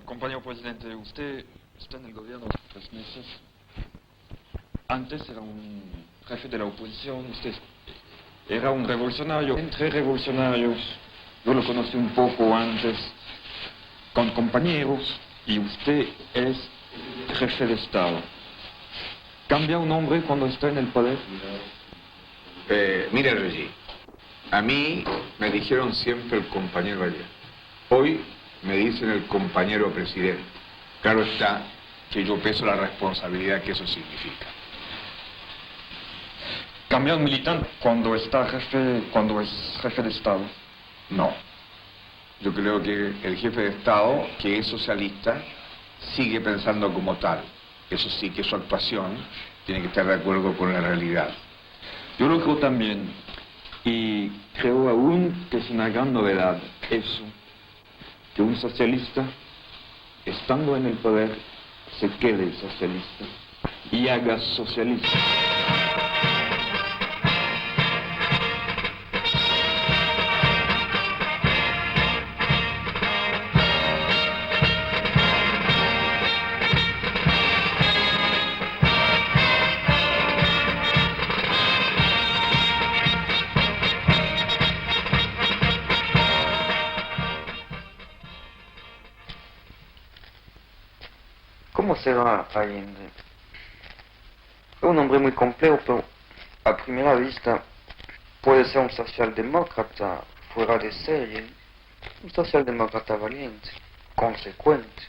Compañero presidente, usted está en el gobierno hace 3 meses. Antes era un jefe de la oposición, usted era un revolucionario, entre revolucionarios. Yo lo conocí un poco antes, con compañeros, y usted es jefe de Estado. ¿Cambia un hombre cuando está en el poder? Mira, Reggie, a mí me dijeron siempre el compañero ayer. Hoy me dicen el compañero presidente. Claro está que yo peso la responsabilidad que eso significa. ¿Cambia un militante cuando es jefe de Estado? No. Yo creo que el jefe de Estado, que es socialista, sigue pensando como tal. Eso sí, que su actuación tiene que estar de acuerdo con la realidad. Yo lo creo también, y creo aún que es una gran novedad eso, que un socialista, estando en el poder, se quede socialista y haga socialista. ¿Cómo será Allende? Es un hombre muy complejo, pero a primera vista puede ser un socialdemócrata fuera de serie, un socialdemócrata valiente, consecuente.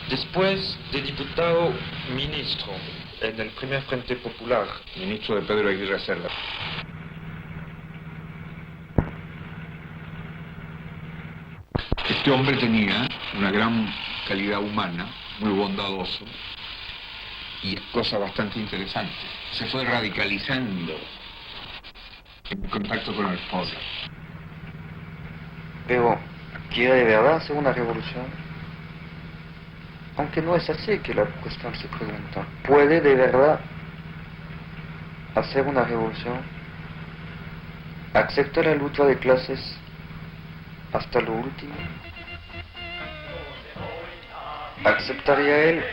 Después de diputado, ministro en el primer Frente Popular. Ministro de Pedro Aguirre Cerda. Este hombre tenía una gran calidad humana, muy bondadoso, y cosa bastante interesante. Se fue radicalizando en contacto con el poder. Pero, ¿quiere de verdad hacer una revolución? Aunque no es así que la cuestión se pregunta. ¿Puede de verdad hacer una revolución? ¿Acepta la lucha de clases hasta lo último? ¿Aceptaría él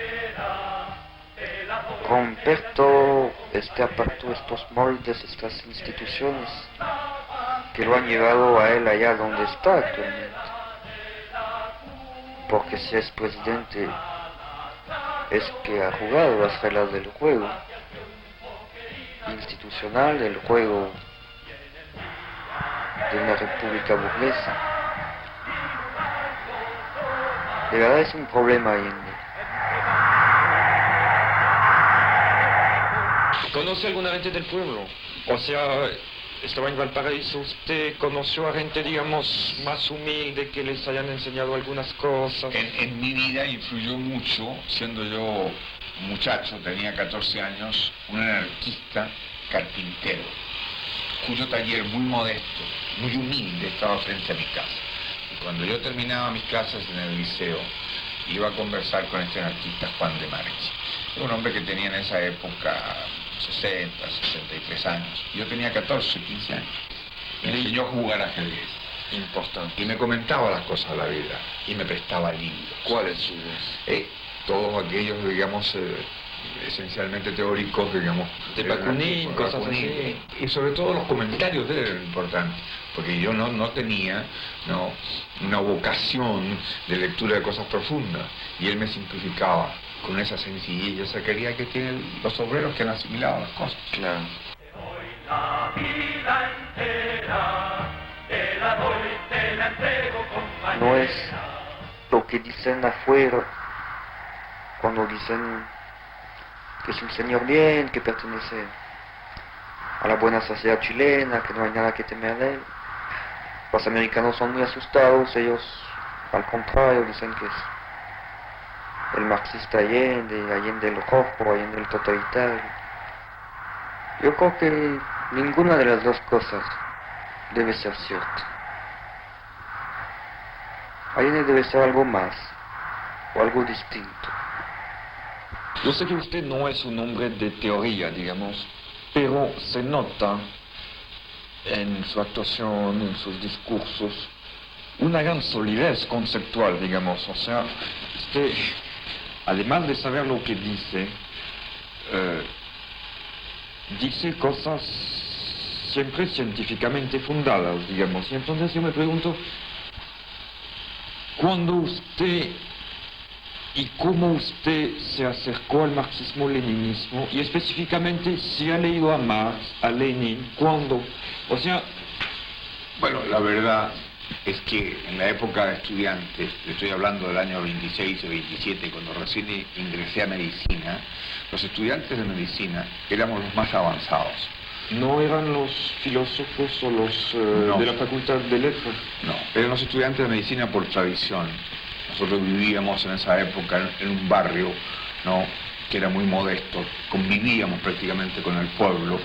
romper todo este aparato, estos moldes, estas instituciones que lo han llevado a él allá donde está actualmente? Porque si es presidente es que ha jugado las reglas del juego institucional, del juego de una república burguesa. De verdad es un problema Allende. ¿Conoce alguna gente del pueblo? O sea, estaba en Valparaíso, ¿usted conoció a gente, digamos, más humilde que les hayan enseñado algunas cosas? En mi vida influyó mucho, siendo yo muchacho, tenía 14 años, un anarquista carpintero, cuyo taller muy modesto, muy humilde, estaba frente a mi casa. Y cuando yo terminaba mis clases en el liceo, iba a conversar con este anarquista Juan de Marchi. Era un hombre que tenía en esa época 60, 63 años. Yo tenía 14, 15 años. Me enseñó a jugar ajedrez. Importante. Y me comentaba las cosas de la vida. Y me prestaba libros. ¿Cuáles suyos? Todos aquellos, digamos, esencialmente teóricos, digamos. De Bakunin, cosas así. Y sobre todo los comentarios de él eran importantes. Porque yo no tenía una vocación de lectura de cosas profundas. Y él me simplificaba con esa sencillez y esa claridad que tienen los obreros que han asimilado las cosas. Claro. No es lo que dicen afuera cuando dicen que es un señor bien, que pertenece a la buena sociedad chilena, que no hay nada que temer de él. Los americanos son muy asustados, ellos al contrario dicen que es el marxista Allende el rojo, Allende el totalitario. Yo creo que ninguna de las dos cosas debe ser cierta. Allende debe ser algo más, o algo distinto. Yo sé que usted no es un hombre de teoría, digamos, pero se nota en su actuación, en sus discursos, una gran solidez conceptual, digamos. O sea, usted, además de saber lo que dice, dice cosas siempre científicamente fundadas, digamos. Y entonces yo me pregunto, ¿cuándo usted y cómo usted se acercó al marxismo-leninismo? Y específicamente, si ha leído a Marx, a Lenin, ¿cuándo? O sea... Bueno, la verdad es que en la época de estudiantes, le estoy hablando del año 26 o 27, cuando recién ingresé a medicina, los estudiantes de medicina éramos los más avanzados. ¿No eran los filósofos o los No. de la Facultad de Letras? No, eran los estudiantes de medicina por tradición. Nosotros vivíamos en esa época en un barrio, ¿no?, que era muy modesto, convivíamos prácticamente con el pueblo,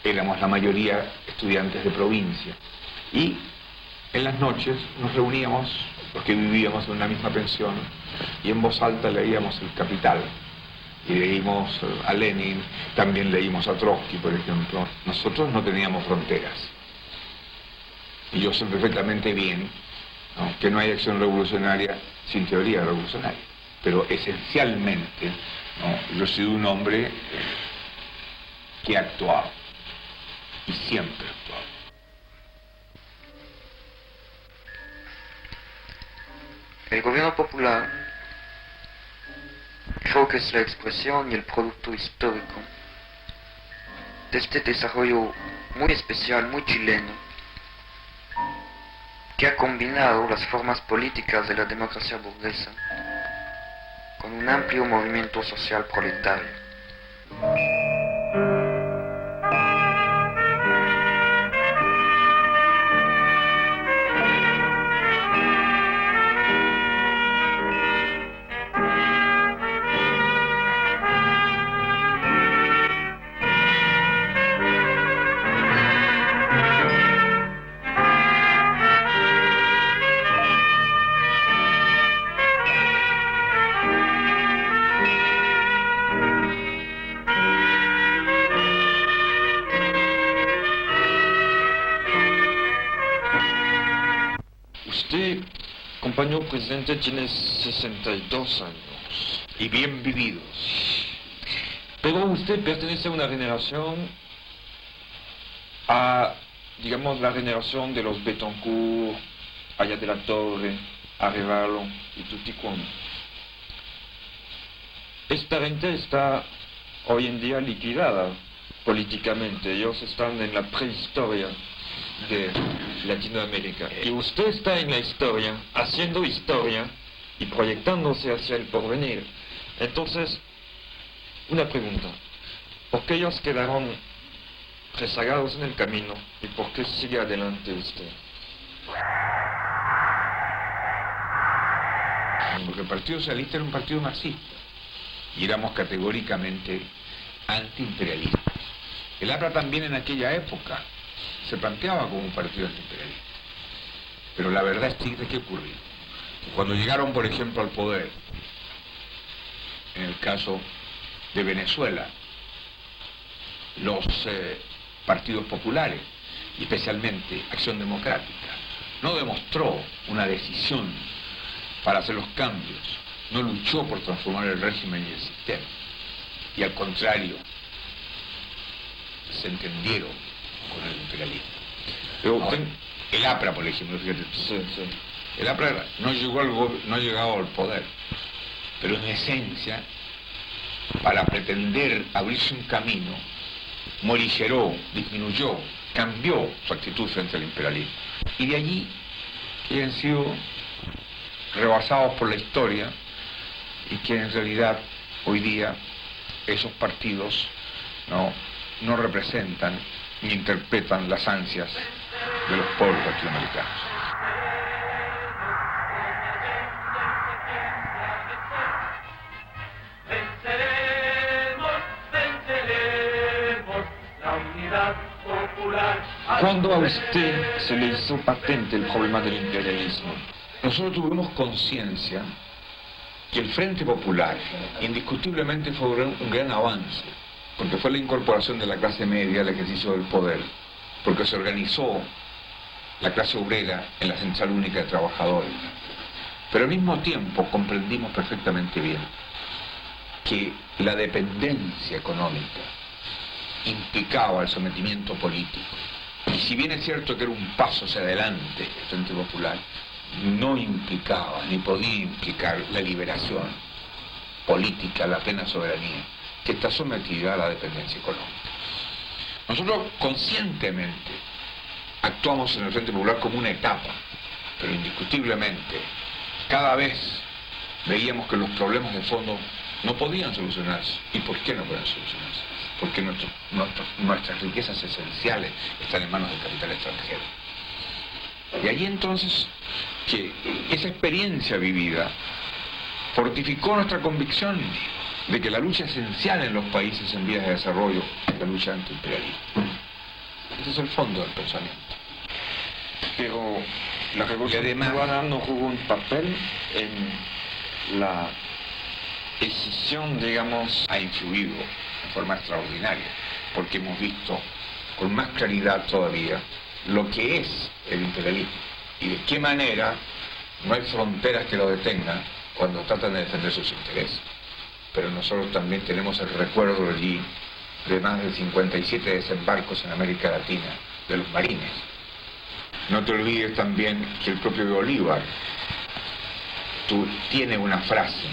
éramos la mayoría estudiantes de provincia. Y en las noches nos reuníamos, porque vivíamos en una misma pensión, y en voz alta leíamos El Capital. Y leímos a Lenin, también leímos a Trotsky, por ejemplo. Nosotros no teníamos fronteras. Y yo sé perfectamente bien, ¿no?, que no hay acción revolucionaria sin teoría revolucionaria. Pero esencialmente, ¿no?, yo he sido un hombre que ha actuado. Y siempre ha actuado. El gobierno popular creo que es la expresión y el producto histórico de este desarrollo muy especial, muy chileno, que ha combinado las formas políticas de la democracia burguesa con un amplio movimiento social proletario. Usted, compañero presidente, tiene 62 años. Y bien vividos. Pero usted pertenece a una generación, digamos, la generación de los Betancourt, Aya de la Torre, Arevalo y tutti quanti. Esta gente está hoy en día liquidada políticamente. Ellos están en la prehistoria de Latinoamérica. Y usted está en la historia, haciendo historia y proyectándose hacia el porvenir. Entonces, una pregunta. ¿Por qué ellos quedaron rezagados en el camino y por qué sigue adelante usted? Porque el Partido Socialista era un partido marxista y éramos categóricamente antiimperialistas. El APRA también en aquella época se planteaba como un partido antiimperialista. Pero la verdad es que ¿qué ocurrió? Cuando llegaron, por ejemplo, al poder, en el caso de Venezuela, los partidos populares, y especialmente Acción Democrática, no demostró una decisión para hacer los cambios, no luchó por transformar el régimen y el sistema, y al contrario, se entendieron con el imperialismo. Pero Ahora, el APRA, por ejemplo, fíjate tú. sí. El APRA no ha llegado al poder, pero en esencia, para pretender abrirse un camino, morigeró, disminuyó, cambió su actitud frente al imperialismo. Y de allí que han sido rebasados por la historia y que en realidad hoy día esos partidos no representan ni interpretan las ansias de los pueblos latinoamericanos. ¿Cuándo a usted se le hizo patente el problema del imperialismo? Nosotros tuvimos conciencia que el Frente Popular indiscutiblemente fue un gran avance, porque fue la incorporación de la clase media al ejercicio del poder, porque se organizó la clase obrera en la Central Única de Trabajadores. Pero al mismo tiempo comprendimos perfectamente bien que la dependencia económica implicaba el sometimiento político. Y si bien es cierto que era un paso hacia adelante el Frente Popular, no implicaba, ni podía implicar la liberación política, la plena soberanía, que está sometida a la dependencia económica. Nosotros conscientemente actuamos en el Frente Popular como una etapa, pero indiscutiblemente cada vez veíamos que los problemas de fondo no podían solucionarse. ¿Y por qué no podían solucionarse? Porque nuestras riquezas esenciales están en manos del capital extranjero. Y allí entonces que esa experiencia vivida fortificó nuestra convicción de que la lucha esencial en los países en vías de desarrollo es la lucha antiimperialista. Ese es el fondo del pensamiento. Pero la Revolución Cubana no jugó un papel en la decisión, digamos... Ha influido en forma extraordinaria, porque hemos visto con más claridad todavía lo que es el imperialismo y de qué manera no hay fronteras que lo detengan cuando tratan de defender sus intereses. Pero nosotros también tenemos el recuerdo allí de más de 57 desembarcos en América Latina de los marines. No te olvides también que el propio Bolívar tiene una frase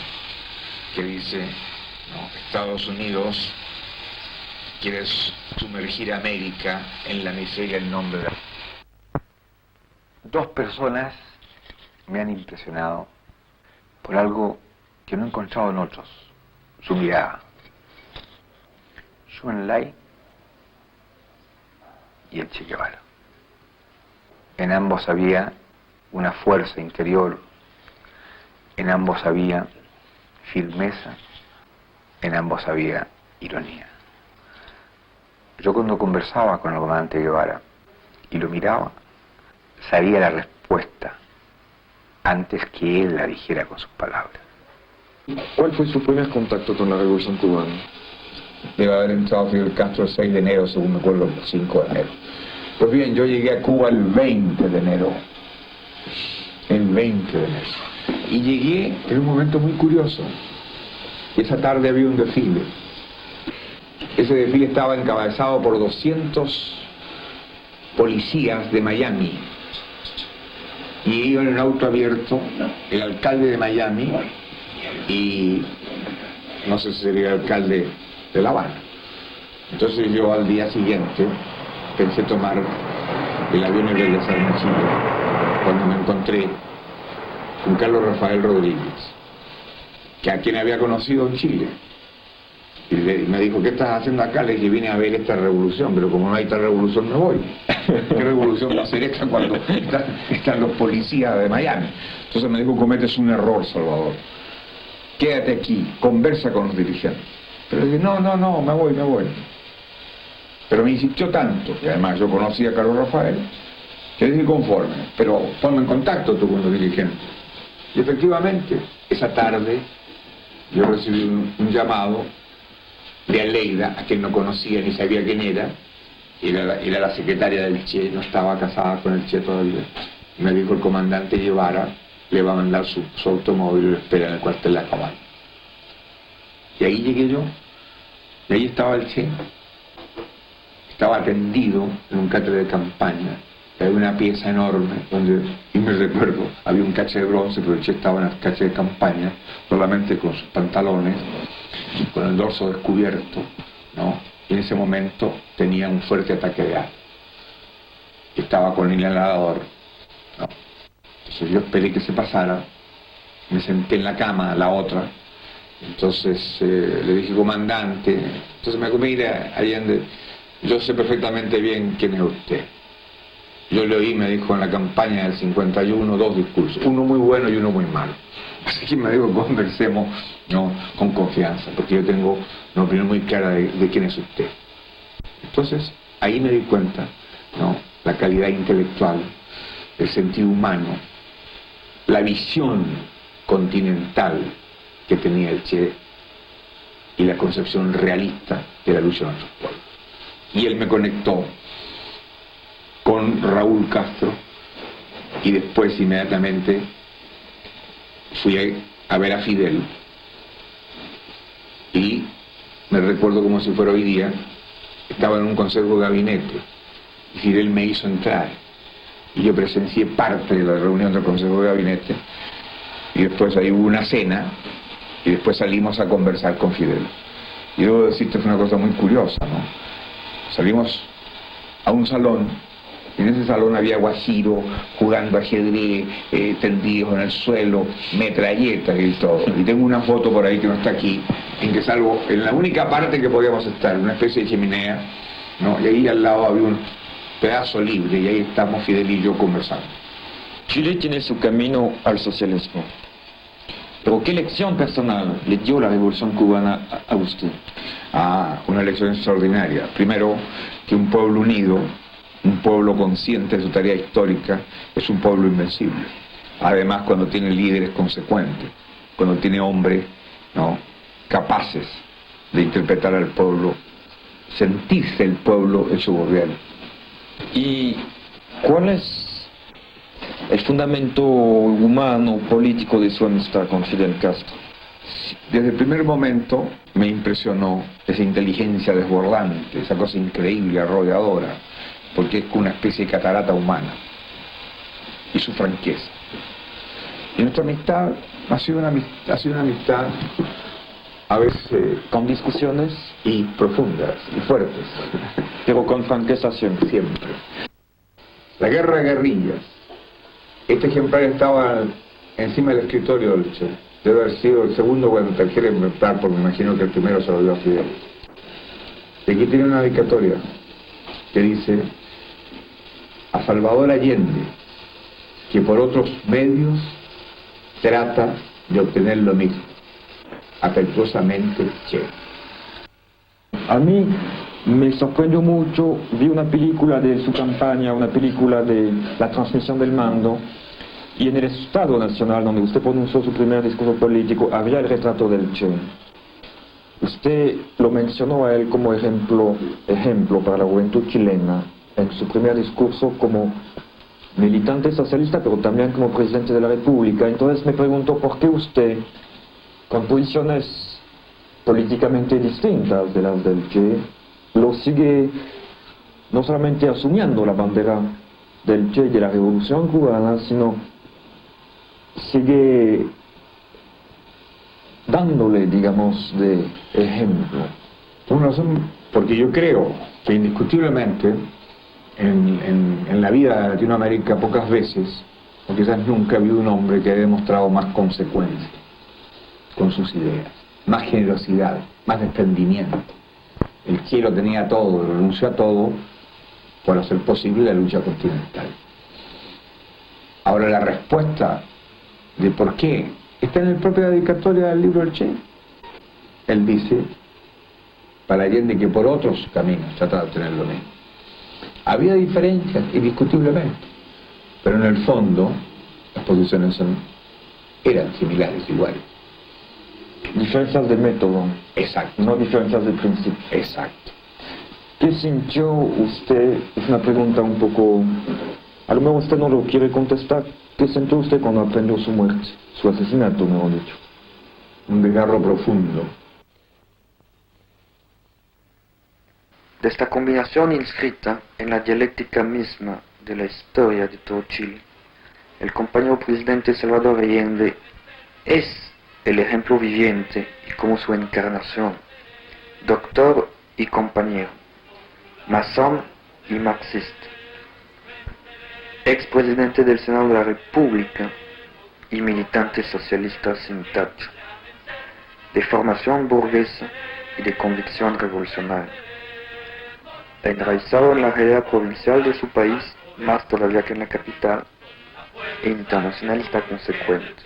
que dice, ¿no? Estados Unidos quiere sumergir a América en la miseria en nombre de... Dos personas me han impresionado por algo que no he encontrado en otros, su mirada. Zhou Enlai y el Che Guevara. En ambos había una fuerza interior, en ambos había firmeza, en ambos había ironía. Yo cuando conversaba con el comandante Guevara y lo miraba, sabía la respuesta antes que él la dijera con sus palabras. ¿Cuál fue su primer contacto con la Revolución Cubana? Debe haber entrado Fidel Castro el 6 de enero, según me acuerdo, el 5 de enero. Pues bien, yo llegué a Cuba el 20 de enero. El 20 de enero. Y llegué en un momento muy curioso. Esa tarde había un desfile. Ese desfile estaba encabezado por 200 policías de Miami. Y iba en un auto abierto el alcalde de Miami y no sé si sería el alcalde de La Habana. Entonces yo al día siguiente pensé tomar el avión y regresarme a Chile, cuando me encontré con Carlos Rafael Rodríguez, que a quien había conocido en Chile. Y me dijo, ¿qué estás haciendo acá? Le dije, vine a ver esta revolución, pero como no hay esta revolución me voy. ¿Qué revolución va a ser esta cuando están los policías de Miami? Entonces me dijo, cometes un error, Salvador. Quédate aquí, conversa con los dirigentes. Pero le dije, no, me voy. Pero me insistió tanto, que además yo conocía a Carlos Rafael, que le dije conforme, pero ponme en contacto tú con los dirigentes. Y efectivamente, esa tarde yo recibí un llamado de Aleida, a quien no conocía ni sabía quién era la secretaria del Che, no estaba casada con el Che todavía. Me dijo, el comandante Guevara le va a mandar su automóvil y lo espera en el cuartel de la Cabana. Y ahí llegué yo, y ahí estaba el Che, estaba atendido en un catre de campaña. Había una pieza enorme donde, y me recuerdo, había un cache de bronce, pero el Che estaba en el cache de campaña, solamente con sus pantalones, con el dorso descubierto, ¿no? Y en ese momento tenía un fuerte ataque de asma. Estaba con el inhalador, ¿no? Entonces yo esperé que se pasara, me senté en la cama, la otra, entonces le dije, comandante, entonces me dijo, mire, Allende, yo sé perfectamente bien quién es usted. Yo le oí, me dijo, en la campaña del 51, dos discursos, uno muy bueno y uno muy malo. Así que me dijo, conversemos, ¿no?, con confianza, porque yo tengo una opinión muy clara de quién es usted. Entonces, ahí me di cuenta ¿no? La calidad intelectual, el sentido humano, la visión continental que tenía el Che y la concepción realista de la lucha de nuestros pueblos. Y él me conectó con Raúl Castro y después inmediatamente fui a ver a Fidel y me recuerdo como si fuera hoy día, estaba en un consejo de gabinete y Fidel me hizo entrar y yo presencié parte de la reunión del consejo de gabinete y después ahí hubo una cena y después salimos a conversar con Fidel. Y debo decirte, fue una cosa muy curiosa, ¿no? Salimos a un salón y en ese salón había guajiro jugando ajedrez, tendidos en el suelo, metralletas y todo. Y tengo una foto por ahí que no está aquí, en que salgo en la única parte que podíamos estar, una especie de chimenea, ¿no? Y ahí al lado había un pedazo libre y ahí estamos Fidel y yo conversando. Chile tiene su camino al socialismo. Pero ¿qué lección personal le dio la revolución cubana a usted? Una lección extraordinaria. Primero, que un pueblo unido, un pueblo consciente de su tarea histórica, es un pueblo invencible. Además, cuando tiene líderes consecuentes, cuando tiene hombres, ¿no?, capaces de interpretar al pueblo, sentirse el pueblo hecho gobierno. ¿Y cuál es el fundamento humano, político de su amistad con Fidel Castro? Desde el primer momento me impresionó esa inteligencia desbordante, esa cosa increíble, arrolladora, porque es una especie de catarata humana, y su franqueza. Y nuestra amistad ha sido una amistad a veces ¿Con discusiones? y profundas y fuertes, Pero con franqueza siempre. siempre. La guerra de guerrillas. Este ejemplar estaba encima del escritorio del Che. Debe haber sido el segundo cuando te quiere inventar, porque me imagino que el primero se lo dio a Fidel. Y aquí tiene una dedicatoria que dice: a Salvador Allende, que por otros medios trata de obtener lo mismo. Afectuosamente, Che. A mí me sorprendió mucho, vi una película de su campaña, una película de la transmisión del mando, y en el Estado Nacional, donde usted pronunció su primer discurso político, había el retrato del Che. Usted lo mencionó a él como ejemplo para la juventud chilena, en su primer discurso como militante socialista, pero también como presidente de la República. Entonces me pregunto, ¿por qué usted, con posiciones políticamente distintas de las del Che, lo sigue no solamente asumiendo la bandera del Che y de la Revolución Cubana, sino sigue dándole, digamos, de ejemplo? Una razón, porque yo creo que indiscutiblemente en la vida de Latinoamérica pocas veces, o quizás nunca, ha habido un hombre que haya demostrado más consecuencia con sus ideas, más generosidad, más desprendimiento. El Che lo tenía todo, renunció a todo por hacer posible la lucha continental. Ahora, la respuesta de por qué está en la propia dedicatoria del libro del Che. Él dice, para Allende, que por otros caminos trata de obtener lo mismo. Había diferencias, indiscutiblemente, pero en el fondo las posiciones eran similares, iguales. Diferencias de método, Exacto. no diferencias de principio. Exacto. ¿Qué sintió usted? Es una pregunta un poco... A lo mejor usted no lo quiere contestar. ¿Qué sintió usted cuando aprendió su muerte? Su asesinato, mejor dicho. Un desgarro profundo. De esta combinación inscrita en la dialéctica misma de la historia de todo Chile, el compañero presidente Salvador Allende es el ejemplo viviente y como su encarnación, doctor y compañero, masón y marxista, expresidente del Senado de la República y militante socialista sin tacha, de formación burguesa y de convicción revolucionaria, enraizado en la realidad provincial de su país, más todavía que en la capital, e internacionalista consecuente.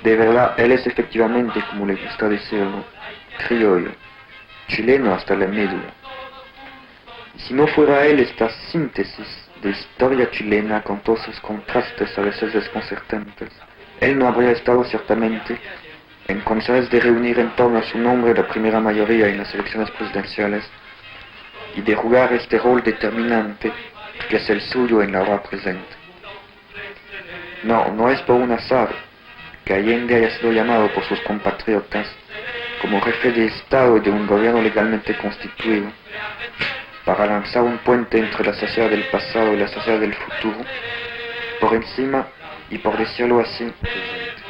De verdad, él es efectivamente, como le gusta decirlo, criollo, chileno hasta la médula. Y si no fuera él esta síntesis de historia chilena con todos sus contrastes a veces desconcertantes, él no habría estado ciertamente en condiciones de reunir en torno a su nombre la primera mayoría en las elecciones presidenciales y de jugar este rol determinante que es el suyo en la hora presente. No es por un azar que Allende haya sido llamado por sus compatriotas como jefe de Estado y de un gobierno legalmente constituido, para lanzar un puente entre la sociedad del pasado y la sociedad del futuro, por encima y por decirlo así, presente.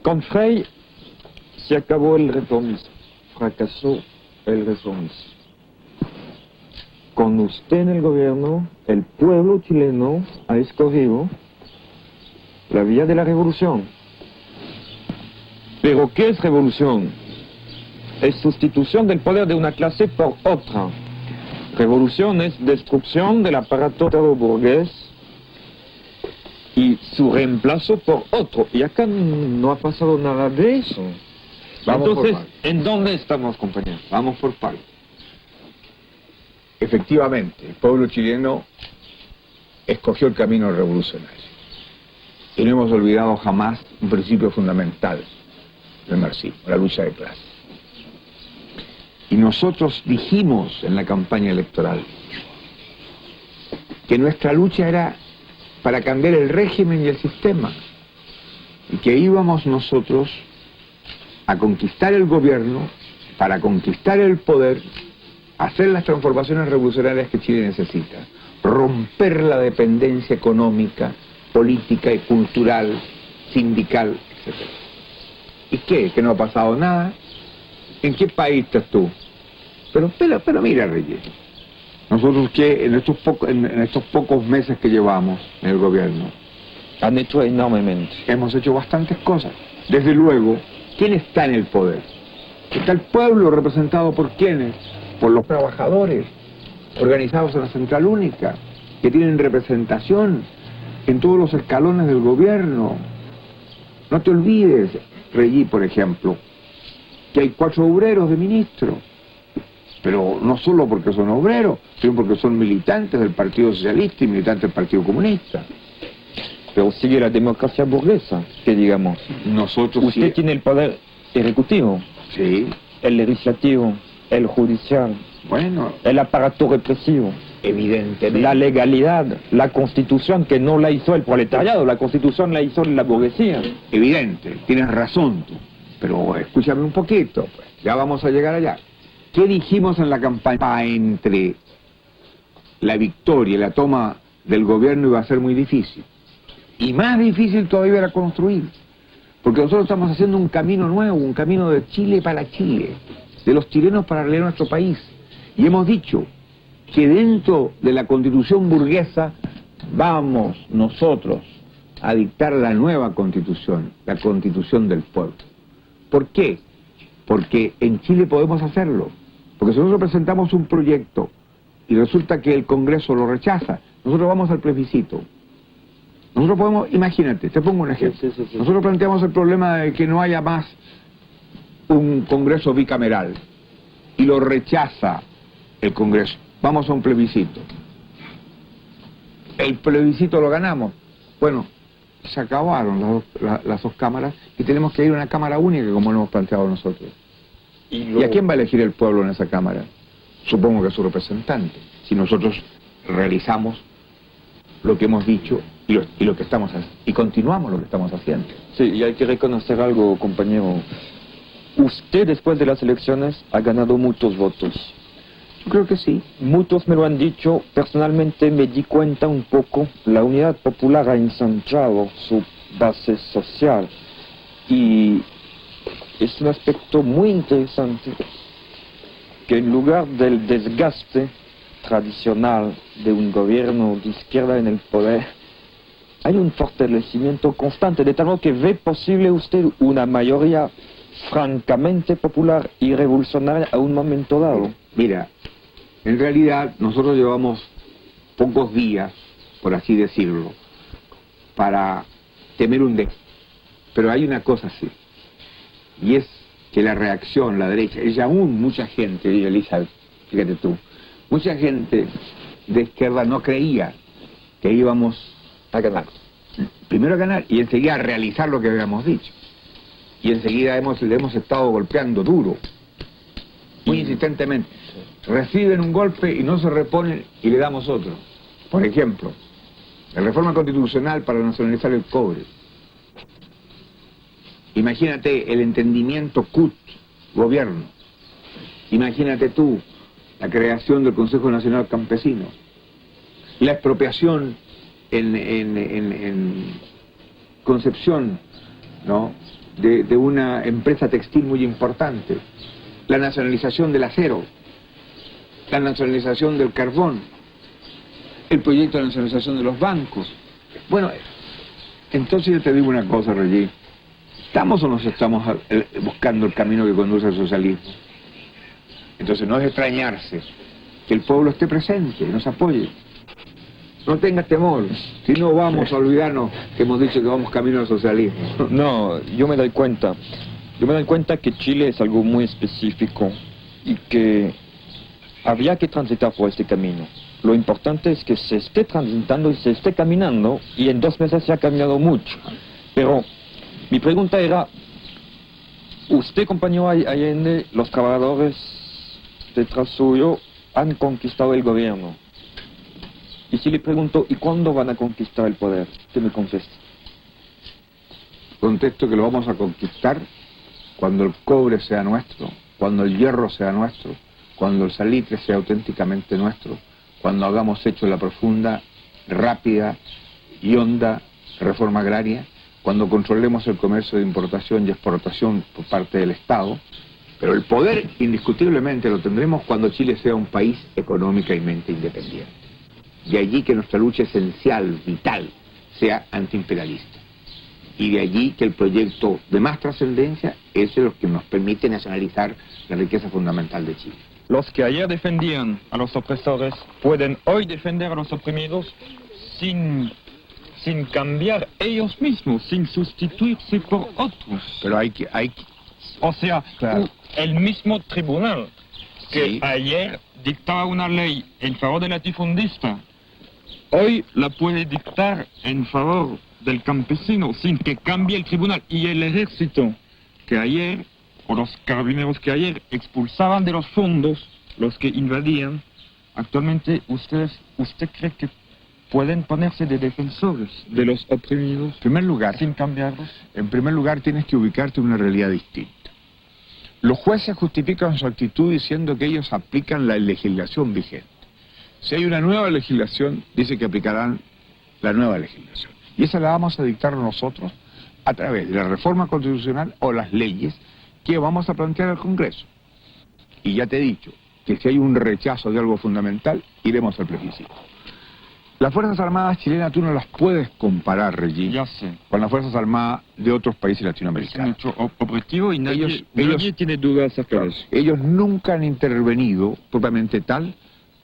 Con Frei se acabó el reformismo, fracasó el reformismo. Con usted en el gobierno, el pueblo chileno ha escogido la vía de la revolución. ¿Pero qué es revolución? Es sustitución del poder de una clase por otra. Revolución es destrucción del aparato burgués y su reemplazo por otro. Y acá no ha pasado nada de eso. Entonces, ¿en dónde estamos, compañeros? Vamos por partes. Efectivamente, el pueblo chileno escogió el camino revolucionario. Y no hemos olvidado jamás un principio fundamental del marxismo, la lucha de clases. Y nosotros dijimos en la campaña electoral que nuestra lucha era para cambiar el régimen y el sistema, y que íbamos nosotros a conquistar el gobierno, para conquistar el poder, hacer las transformaciones revolucionarias que Chile necesita, romper la dependencia económica, política y cultural, sindical, etc. ¿Y qué? ¿Que no ha pasado nada? ¿En qué país estás tú? Pero mira, Reyes, nosotros que en estos pocos meses que llevamos en el gobierno, Han hecho enormemente. hemos hecho bastantes cosas. Desde luego, ¿quién está en el poder? Está el pueblo, representado por ¿quiénes? Por los trabajadores, organizados en la Central Única, que tienen representación en todos los escalones del gobierno. No te olvides, Reyí, por ejemplo, que hay 4 obreros de ministro, pero no solo porque son obreros, sino porque son militantes del Partido Socialista y militantes del Partido Comunista. Pero sigue la democracia burguesa, que digamos. Nosotros Usted tiene el poder ejecutivo, Sí, el legislativo, el judicial, bueno, el aparato represivo, evidentemente. la legalidad, la constitución, que no la hizo el proletariado, la constitución la hizo la burguesía. Evidente, tienes razón tú, pero escúchame un poquito, pues, ya vamos a llegar allá. ¿Qué dijimos en la campaña? Entre la victoria y la toma del gobierno iba a ser muy difícil, y más difícil todavía era construir, porque nosotros estamos haciendo un camino nuevo, un camino de Chile para Chile, de los chilenos para leer nuestro país, y hemos dicho que dentro de la constitución burguesa vamos nosotros a dictar la nueva constitución, la constitución del pueblo. ¿Por qué? Porque en Chile podemos hacerlo, porque si nosotros presentamos un proyecto y resulta que el Congreso lo rechaza, nosotros vamos al plebiscito. Nosotros podemos, imagínate, te pongo un ejemplo. Sí. Nosotros planteamos el problema de que no haya más un Congreso bicameral y lo rechaza el Congreso. Vamos a un plebiscito. El plebiscito lo ganamos. Bueno, se acabaron las dos cámaras y tenemos que ir a una cámara única como lo hemos planteado nosotros. ¿Y a quién va a elegir el pueblo en esa cámara? Supongo que a su representante. Si nosotros realizamos lo que hemos dicho y lo que estamos haciendo, y continuamos lo que estamos haciendo. Sí, y hay que reconocer algo, compañero. Usted, después de las elecciones, ha ganado muchos votos. Yo creo que sí. Muchos me lo han dicho. Personalmente me di cuenta un poco. La Unidad Popular ha ensanchado su base social. Y es un aspecto muy interesante que en lugar del desgaste tradicional de un gobierno de izquierda en el poder, hay un fortalecimiento constante, de tal modo que ve posible usted una mayoría francamente popular y revolucionaria a un momento dado. Mira, en realidad nosotros llevamos pocos días, por así decirlo, para temer un desastre. Pero hay una cosa así, y es que la reacción, la derecha, y aún mucha gente, Elizabeth, fíjate tú, mucha gente de izquierda no creía que íbamos a ganar. Primero a ganar y enseguida a realizar lo que habíamos dicho. Y enseguida le hemos estado golpeando duro, muy insistentemente. Reciben un golpe y no se reponen y le damos otro. Por ejemplo, la reforma constitucional para nacionalizar el cobre. Imagínate el entendimiento CUT, gobierno. Imagínate tú la creación del Consejo Nacional Campesino. La expropiación en Concepción, ¿no?, de una empresa textil muy importante. La nacionalización del acero. La nacionalización del carbón. El proyecto de nacionalización de los bancos. Bueno, entonces yo te digo una cosa, Regis. ¿Estamos o nos estamos buscando el camino que conduce al socialismo? Entonces no es extrañarse que el pueblo esté presente, nos apoye. No tengas temor, si no vamos a olvidarnos que hemos dicho que vamos camino al socialismo. No, yo me doy cuenta. Yo me doy cuenta que Chile es algo muy específico y que había que transitar por este camino. Lo importante es que se esté transitando y se esté caminando, y en 2 meses se ha caminado mucho. Pero mi pregunta era, usted, compañero Allende, los trabajadores detrás suyo han conquistado el gobierno. Y si le pregunto, ¿y cuándo van a conquistar el poder? ¿Qué me contesta? Contesto que lo vamos a conquistar cuando el cobre sea nuestro, cuando el hierro sea nuestro, cuando el salitre sea auténticamente nuestro, cuando hagamos hecho la profunda, rápida y honda reforma agraria, cuando controlemos el comercio de importación y exportación por parte del Estado. Pero el poder indiscutiblemente lo tendremos cuando Chile sea un país económicamente independiente. De allí que nuestra lucha esencial, vital, sea antiimperialista. Y de allí que el proyecto de más trascendencia es el que nos permite nacionalizar la riqueza fundamental de Chile. Los que ayer defendían a los opresores pueden hoy defender a los oprimidos sin cambiar ellos mismos, sin sustituirse por otros. Pero hay que O sea, claro, el mismo tribunal que sí, ayer dictaba una ley en favor del latifundista, hoy la puede dictar en favor del campesino sin que cambie el tribunal. Y el ejército que ayer, o los carabineros que ayer expulsaban de los fondos los que invadían, actualmente usted cree que pueden ponerse de defensores de los oprimidos en primer lugar, sin cambiarlos. En primer lugar tienes que ubicarte en una realidad distinta. Los jueces justifican su actitud diciendo que ellos aplican la legislación vigente. Si hay una nueva legislación, dice que aplicarán la nueva legislación. Y esa la vamos a dictar nosotros a través de la reforma constitucional o las leyes que vamos a plantear al Congreso. Y ya te he dicho que si hay un rechazo de algo fundamental, iremos al plebiscito. Las Fuerzas Armadas chilenas tú no las puedes comparar, Regis, Ya sé. con las Fuerzas Armadas de otros países Es un latinoamericanos. hecho objetivo y nadie Ellos- tiene duda acerca de eso. Ellos nunca han intervenido propiamente tal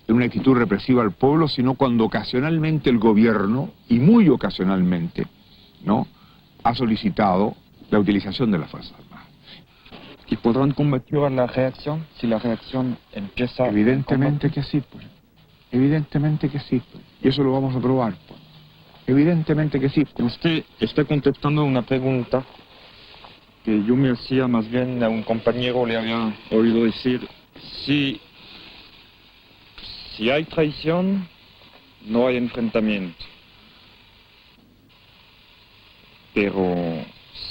en una actitud represiva al pueblo, sino cuando ocasionalmente el gobierno, y muy ocasionalmente, ¿no?, ha solicitado la utilización de las Fuerzas Armadas. ¿Y podrán combatir a la reacción si la reacción empieza? Evidentemente que sí, pues. Evidentemente que sí, pues. Y eso lo vamos a probar, pues. Evidentemente que sí, pues. Usted está contestando una pregunta que yo me hacía más bien a un compañero, le había oído decir, si hay traición, no hay enfrentamiento. Pero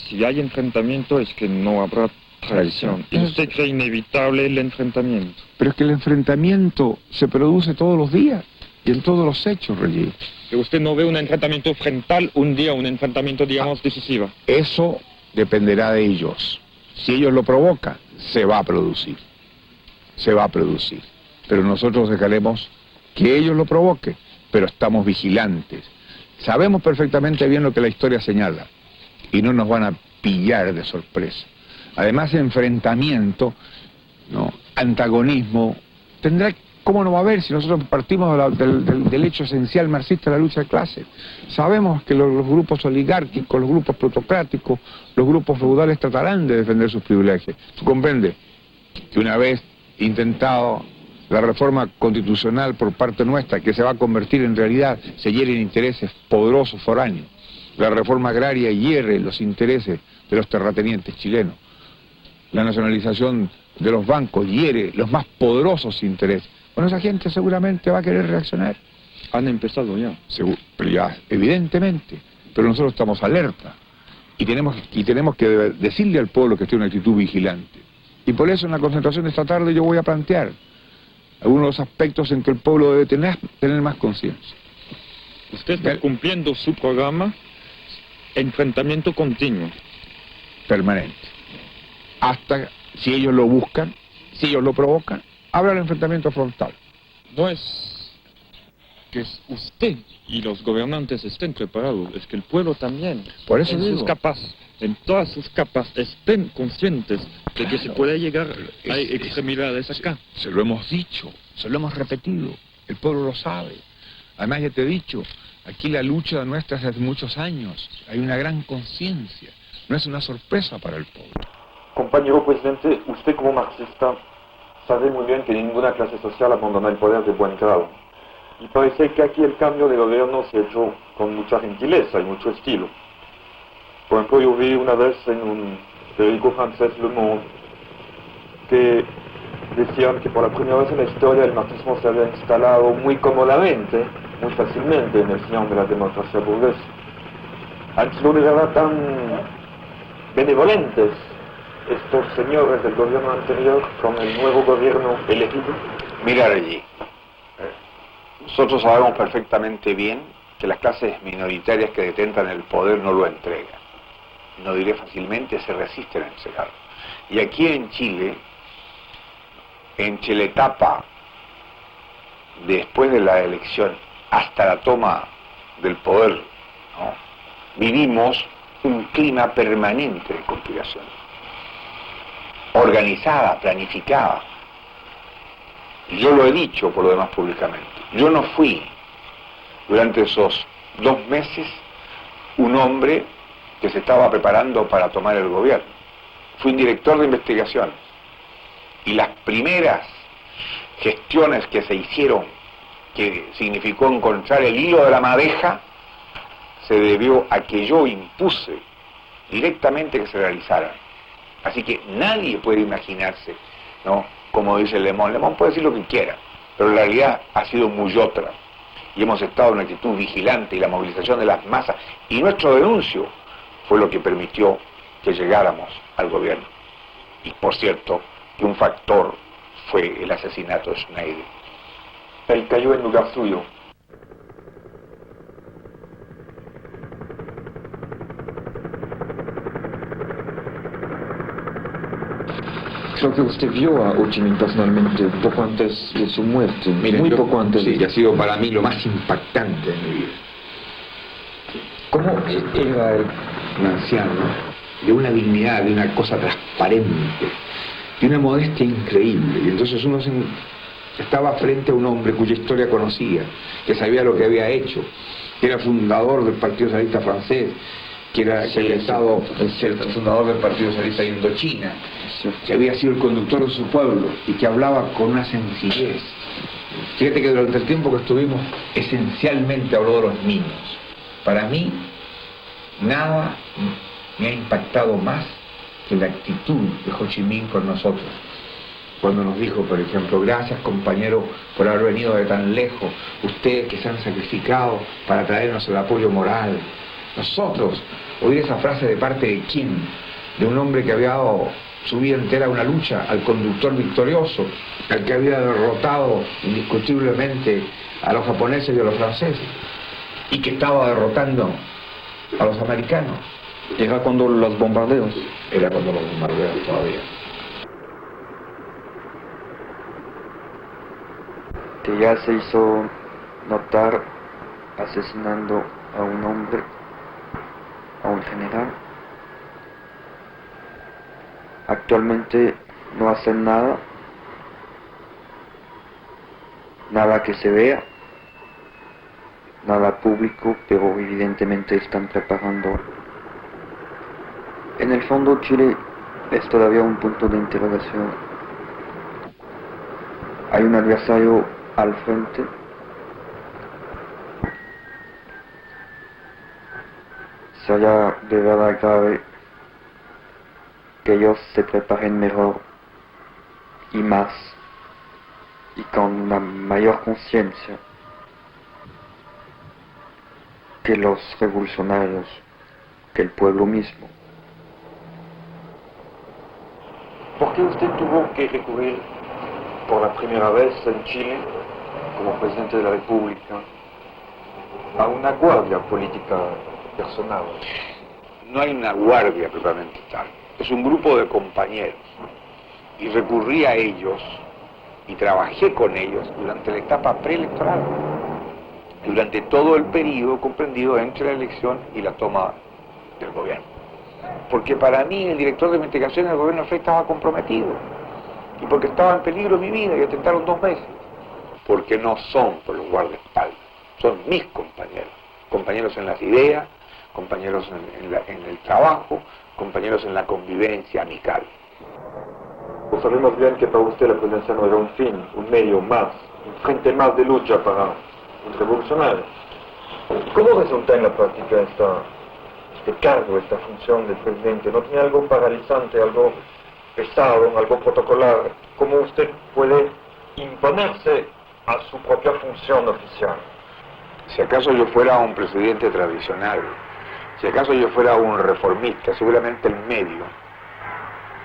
si hay enfrentamiento es que no habrá traición. ¿Y usted cree inevitable el enfrentamiento? Pero es que el enfrentamiento se produce todos los días y en todos los hechos, Regis. ¿Que usted no ve un enfrentamiento frontal un día, un enfrentamiento, digamos, decisivo? Eso dependerá de ellos. Si ellos lo provocan, se va a producir. Se va a producir. Pero nosotros dejaremos que ellos lo provoquen, pero estamos vigilantes. Sabemos perfectamente bien lo que la historia señala y no nos van a pillar de sorpresa. Además, enfrentamiento, ¿no?, antagonismo, tendrá ¿Cómo no va a haber si nosotros partimos del hecho esencial marxista de la lucha de clases? Sabemos que los grupos oligárquicos, los grupos plutocráticos, los grupos feudales tratarán de defender sus privilegios. ¿Tú comprendes? Que una vez intentado la reforma constitucional por parte nuestra, que se va a convertir en realidad, se hieren intereses poderosos foráneos. La reforma agraria hiere los intereses de los terratenientes chilenos. La nacionalización de los bancos hiere los más poderosos intereses. Bueno, esa gente seguramente va a querer reaccionar. Han empezado ya. Pero ya, evidentemente. Pero nosotros estamos alerta. Y tenemos que decirle al pueblo que esté en una actitud vigilante. Y por eso en la concentración de esta tarde yo voy a plantear algunos de los aspectos en que el pueblo debe tener más conciencia. Usted está cumpliendo su programa, enfrentamiento continuo. Permanente. Hasta, si ellos lo buscan, si ellos lo provocan, habrá el enfrentamiento frontal. No es que usted y los gobernantes estén preparados, es que el pueblo también, por eso en digo, sus capas, en todas sus capas, estén conscientes de que se puede llegar a extremidades acá. Se lo hemos dicho, se lo hemos repetido, el pueblo lo sabe. Además ya te he dicho, aquí la lucha nuestra es hace muchos años, hay una gran conciencia, no es una sorpresa para el pueblo. Compañero presidente, usted como marxista sabe muy bien que ninguna clase social abandona el poder de buen grado. Y parece que aquí el cambio de gobierno se ha hecho con mucha gentileza y mucho estilo. Por ejemplo, yo vi una vez en un periódico francés, Le Monde, que decían que por la primera vez en la historia el marxismo se había instalado muy cómodamente, muy fácilmente en el sillón de la democracia burguesa. Antes no eran tan benevolentes estos señores del gobierno anterior con el nuevo gobierno elegido. Mira allí, nosotros sabemos perfectamente bien que las clases minoritarias que detentan el poder no lo entregan. No diré fácilmente, se resisten a entregarlo. Y aquí en Chile, entre la etapa después de la elección hasta la toma del poder, ¿no?, vivimos un clima permanente de conspiración, organizada, planificada. Y yo lo he dicho por lo demás públicamente. Yo no fui durante esos 2 meses un hombre que se estaba preparando para tomar el gobierno. Fui un director de investigaciones. Y las primeras gestiones que se hicieron, que significó encontrar el hilo de la madeja, se debió a que yo impuse directamente que se realizaran. Así que nadie puede imaginarse, ¿no?, como dice Le Monde. Le Monde puede decir lo que quiera, pero la realidad ha sido muy otra. Y hemos estado en una actitud vigilante y la movilización de las masas. Y nuestro denuncio fue lo que permitió que llegáramos al gobierno. Y por cierto, que un factor fue el asesinato de Schneider. Él cayó en lugar suyo. Creo que usted vio a Ho Chi Minh personalmente poco antes de su muerte, muy poco antes. Sí, ha sido para mí lo más impactante de mi vida. ¿Cómo era él, un anciano, de una dignidad, de una cosa transparente, de una modestia increíble? Y entonces uno estaba frente a un hombre cuya historia conocía, que sabía lo que había hecho, que era fundador del Partido Socialista francés, que había estado el fundador del Partido Socialista de Indochina, que había sido el conductor de su pueblo y que hablaba con una sencillez. Fíjate que durante el tiempo que estuvimos, esencialmente habló de los niños. Para mí, nada me ha impactado más que la actitud de Ho Chi Minh con nosotros. Cuando nos dijo, por ejemplo, gracias compañeros por haber venido de tan lejos, ustedes que se han sacrificado para traernos el apoyo moral. Nosotros, oír esa frase de parte de quién, de un hombre que había dado su vida entera a una lucha, al conductor victorioso, al que había derrotado indiscutiblemente a los japoneses y a los franceses, y que estaba derrotando a los americanos. Era cuando los bombardeos. Era cuando los bombardeos todavía. Que ya se hizo notar asesinando a un hombre, a un general. Actualmente no hacen nada nada que se vea, nada público, pero evidentemente están preparando. En el fondo Chile es todavía un punto de interrogación. Hay un adversario al frente. Sería de verdad grave que ellos se preparen mejor y más y con una mayor conciencia que los revolucionarios, que el pueblo mismo. ¿Por qué usted tuvo que recurrir por la primera vez en Chile, como presidente de la República, a una guardia política personal? No hay una guardia propiamente tal, es un grupo de compañeros. Y recurrí a ellos y trabajé con ellos durante la etapa preelectoral, durante todo el periodo comprendido entre la elección y la toma del gobierno. Porque para mí el director de investigación del gobierno Frey estaba comprometido y porque estaba en peligro mi vida y atentaron 2 veces. Porque no son por los guardaespaldas, son mis compañeros, compañeros en las ideas, compañeros en el trabajo, compañeros en la convivencia amical. Pues sabemos bien que para usted la presidencia no era un fin, un medio más, un frente más de lucha para un revolucionario. ¿Cómo resulta en la práctica este cargo, esta función del presidente? ¿No tiene algo paralizante, algo pesado, algo protocolar? ¿Cómo usted puede imponerse a su propia función oficial? Si acaso yo fuera un presidente tradicional, si acaso yo fuera un reformista, seguramente el medio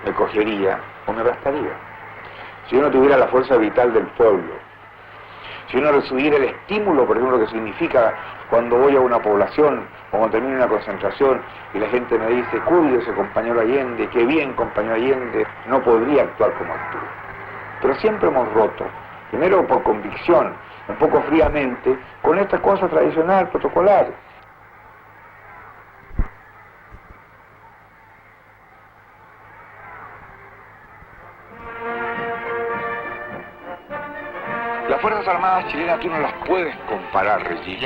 me cogería o me bastaría. Si yo no tuviera la fuerza vital del pueblo, si yo no recibiera el estímulo, por ejemplo, que significa cuando voy a una población o cuando termino una concentración y la gente me dice, cuídese compañero Allende, qué bien compañero Allende, no podría actuar como actúo. Pero siempre hemos roto, primero por convicción, un poco fríamente, con esta cosa tradicional, protocolar. Las Fuerzas Armadas chilenas tú no las puedes comparar, Regis,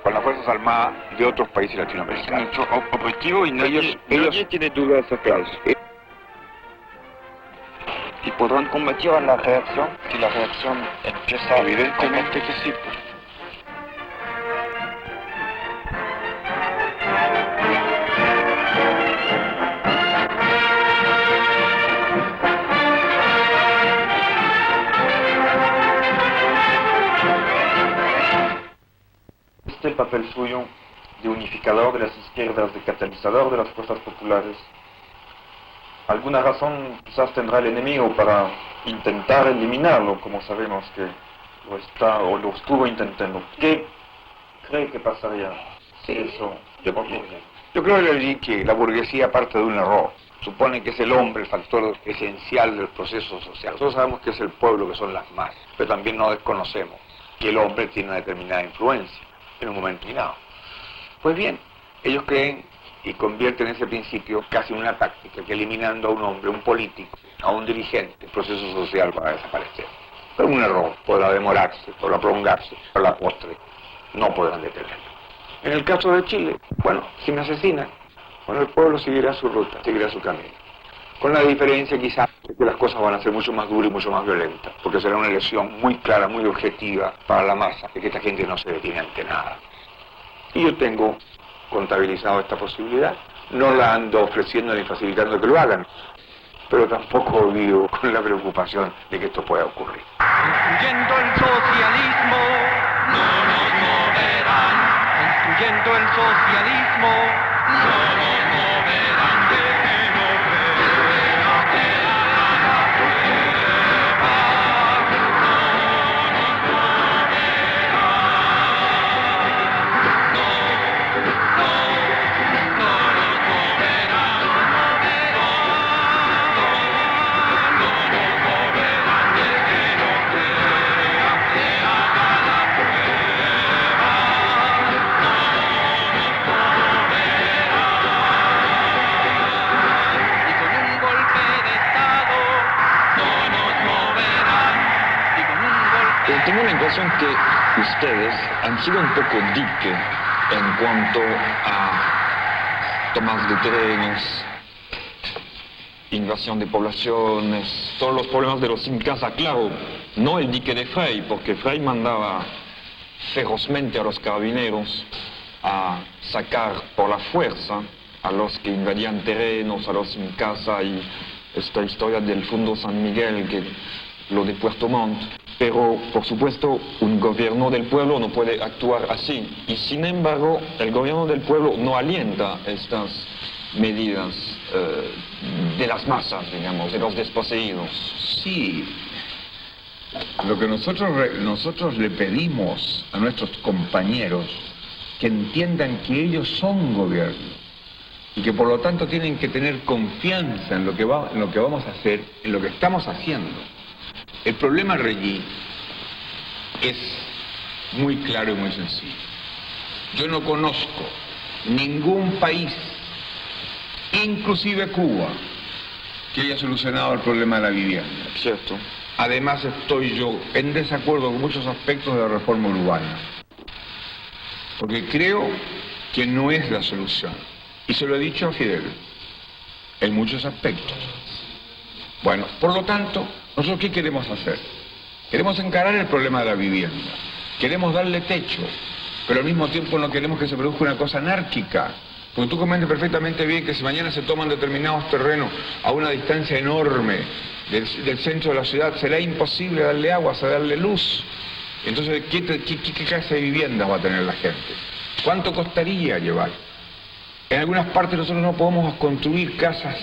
con las Fuerzas Armadas de otros países latinoamericanos. Es mucho objetivo y nadie tiene dudas acerca de eso. ¿Y podrán combatir a la reacción? Si la reacción empieza... Evidentemente que sí. El papel suyo de unificador de las izquierdas, de catalizador de las fuerzas populares. Alguna razón quizás tendrá el enemigo para intentar eliminarlo, como sabemos que lo está o lo estuvo intentando. ¿Qué cree que pasaría si eso ocurre? Yo creo que la burguesía parte de un error. Supone que es el hombre el factor esencial del proceso social. Nosotros sabemos que es el pueblo, que son las masas, pero también no desconocemos que el hombre tiene una determinada influencia en un momento determinado. Pues bien, ellos creen y convierten ese principio casi en una táctica, que eliminando a un hombre, un político, a un dirigente, el proceso social va a desaparecer. Pero un error, podrá demorarse, podrá prolongarse, pero a la postre no podrán detenerlo. En el caso de Chile, bueno, si me asesinan, bueno, el pueblo seguirá su ruta, seguirá su camino. Con la diferencia quizás de que las cosas van a ser mucho más duras y mucho más violentas, porque será una elección muy clara, muy objetiva para la masa, de que esta gente no se detiene ante nada. Y yo tengo contabilizado esta posibilidad, no la ando ofreciendo ni facilitando que lo hagan, pero tampoco vivo con la preocupación de que esto pueda ocurrir. Construyendo el socialismo, no nos moverán. Construyendo el socialismo, no nos moverán. De que no crea que hagan la prueba, no nos moverán. No nos moverán. No nos moverán. De que no crea que hagan la prueba, no nos moverán. Tengo la impresión que ustedes han sido un poco dique en cuanto a tomas de terrenos, invasión de poblaciones, todos los problemas de los sin casa. Claro, no el dique de Frei, porque Frei mandaba ferozmente a los carabineros a sacar por la fuerza a los que invadían terrenos, a los sin casa, y esta historia del Fondo San Miguel, que lo de Puerto Montt. Pero, por supuesto, un gobierno del pueblo no puede actuar así. Y, sin embargo, el gobierno del pueblo no alienta estas medidas de las masas, digamos, de los desposeídos. Sí. Lo que nosotros le pedimos a nuestros compañeros, que entiendan que ellos son gobierno y que por lo tanto tienen que tener confianza en lo que vamos a hacer, en lo que estamos haciendo. El problema, Regí, es muy claro y muy sencillo. Yo no conozco ningún país, inclusive Cuba, que haya solucionado el problema de la vivienda. Cierto. Además, estoy yo en desacuerdo con muchos aspectos de la reforma urbana, porque creo que no es la solución. Y se lo he dicho a Fidel, en muchos aspectos. Bueno, por lo tanto, ¿nosotros qué queremos hacer? Queremos encarar el problema de la vivienda, queremos darle techo, pero al mismo tiempo no queremos que se produzca una cosa anárquica. Porque tú comprendes perfectamente bien que si mañana se toman determinados terrenos a una distancia enorme del centro de la ciudad, será imposible darle agua, darle luz. Entonces, ¿qué clase de viviendas va a tener la gente? ¿Cuánto costaría llevar? En algunas partes nosotros no podemos construir casas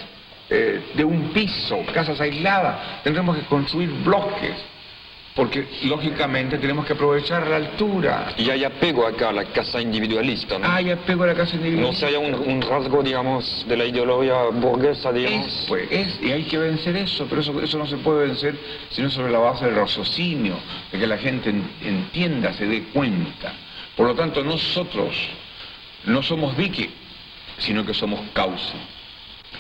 de un piso, casas aisladas. Tendremos que construir bloques, porque lógicamente tenemos que aprovechar la altura. Y hay apego acá a la casa individualista, ¿no? Hay apego a la casa individualista. No se haya un rasgo, digamos, de la ideología burguesa, digamos. Y hay que vencer eso, pero eso no se puede vencer sino sobre la base del raciocinio, de que la gente entienda, se dé cuenta. Por lo tanto, nosotros no somos dique, sino que somos cauce.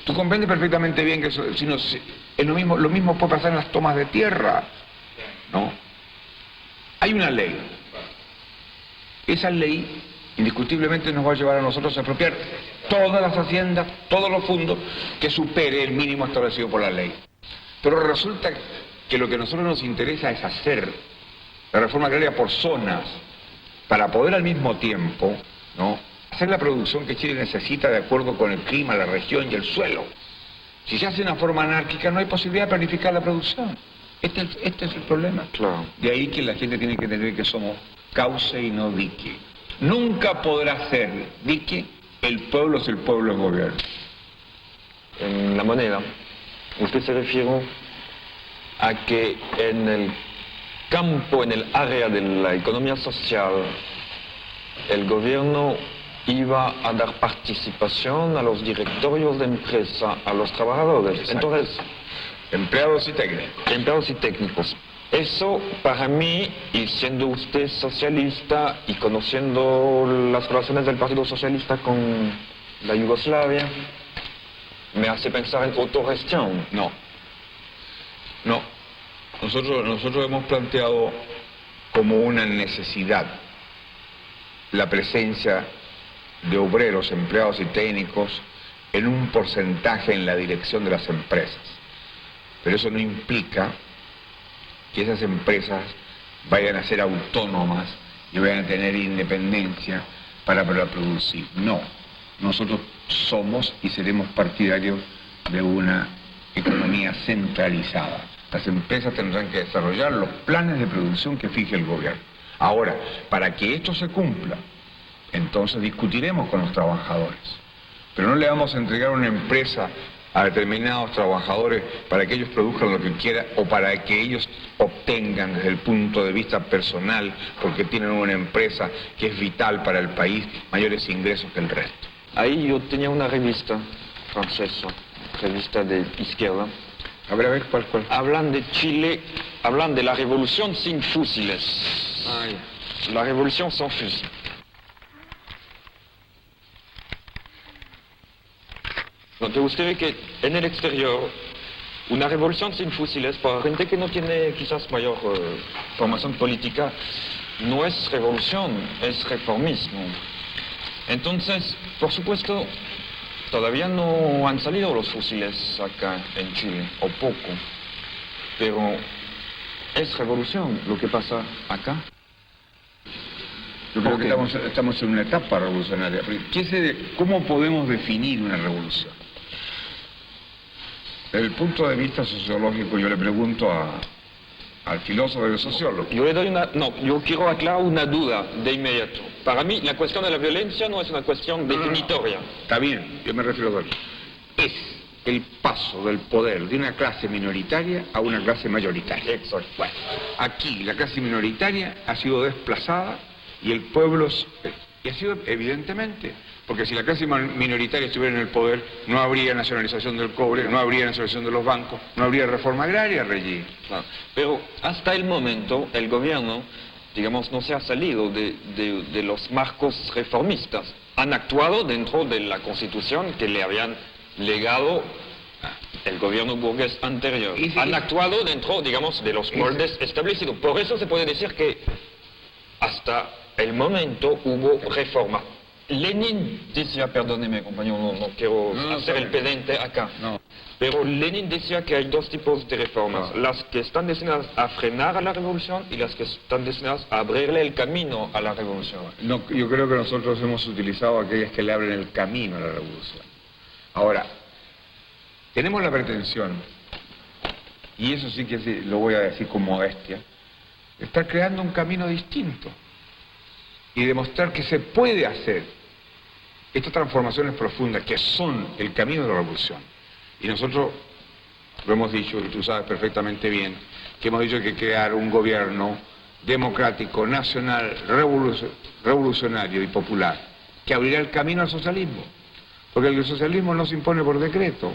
Tú comprendes perfectamente bien que es lo mismo puede pasar en las tomas de tierra, ¿no? Hay una ley. Esa ley indiscutiblemente nos va a llevar a nosotros a apropiar todas las haciendas, todos los fondos que supere el mínimo establecido por la ley. Pero resulta que lo que a nosotros nos interesa es hacer la reforma agraria por zonas, para poder al mismo tiempo, ¿no?, hacer la producción que Chile necesita de acuerdo con el clima, la región y el suelo. Si se hace de una forma anárquica, no hay posibilidad de planificar la producción. Este es el problema. Claro. De ahí que la gente tiene que entender que somos cauce y no dique. Nunca podrá ser dique el pueblo si el pueblo es gobierno. En la moneda, usted se refiere a que en el campo, en el área de la economía social, el gobierno iba a dar participación a los directorios de empresa, a los trabajadores. Exacto. Entonces, Empleados y técnicos. empleados y técnicos. Eso, para mí, y siendo usted socialista y conociendo las relaciones del Partido Socialista con la Yugoslavia, me hace pensar en autogestión. No. Nosotros hemos planteado como una necesidad la presencia de obreros, empleados y técnicos en un porcentaje en la dirección de las empresas. Pero eso no implica que esas empresas vayan a ser autónomas y vayan a tener independencia para producir. No, nosotros somos y seremos partidarios de una economía centralizada. Las empresas tendrán que desarrollar los planes de producción que fije el gobierno. Ahora, para que esto se cumpla, entonces discutiremos con los trabajadores. Pero no le vamos a entregar una empresa a determinados trabajadores para que ellos produzcan lo que quieran o para que ellos obtengan desde el punto de vista personal, porque tienen una empresa que es vital para el país, mayores ingresos que el resto. Ahí yo tenía una revista francesa, revista de izquierda. A ver, ¿cuál? Hablan de Chile, hablan de la revolución sin fusiles. La revolución sin fusiles. Entonces usted ve que en el exterior una revolución sin fusiles para gente que no tiene quizás mayor formación política no es revolución, es reformismo. Entonces, por supuesto, todavía no han salido los fusiles acá en Chile, o poco, pero es revolución lo que pasa acá. Yo creo que estamos en una etapa revolucionaria. ¿Cómo podemos definir una revolución? Desde el punto de vista sociológico, yo le pregunto al filósofo y al sociólogo. Yo quiero aclarar una duda de inmediato. Para mí, la cuestión de la violencia no es una cuestión definitoria. Está bien, yo me refiero a eso. Es el paso del poder de una clase minoritaria a una clase mayoritaria. Exacto. Bueno, aquí la clase minoritaria ha sido desplazada y el pueblo, y ha sido evidentemente, porque si la clase minoritaria estuviera en el poder, no habría nacionalización del cobre, no habría nacionalización de los bancos, no habría reforma agraria, Regis. Claro. Pero hasta el momento el gobierno, digamos, no se ha salido de los marcos reformistas. Han actuado dentro de la Constitución que le habían legado el gobierno burgués anterior. Han actuado dentro, digamos, de los moldes establecidos. Por eso se puede decir que hasta el momento hubo reforma. Lenin decía, perdóneme compañero, no quiero hacer el pedante acá, pero Lenin decía que hay dos tipos de reformas, las que están destinadas a frenar a la revolución y las que están destinadas a abrirle el camino a la revolución. No, yo creo que nosotros hemos utilizado aquellas que le abren el camino a la revolución. Ahora, tenemos la pretensión, y eso sí que lo voy a decir con modestia, de estar creando un camino distinto y demostrar que se puede hacer estas transformaciones profundas que son el camino de la revolución. Y nosotros lo hemos dicho, y tú sabes perfectamente bien, que hemos dicho que hay que crear un gobierno democrático, nacional, revolucionario y popular, que abrirá el camino al socialismo. Porque el socialismo no se impone por decreto.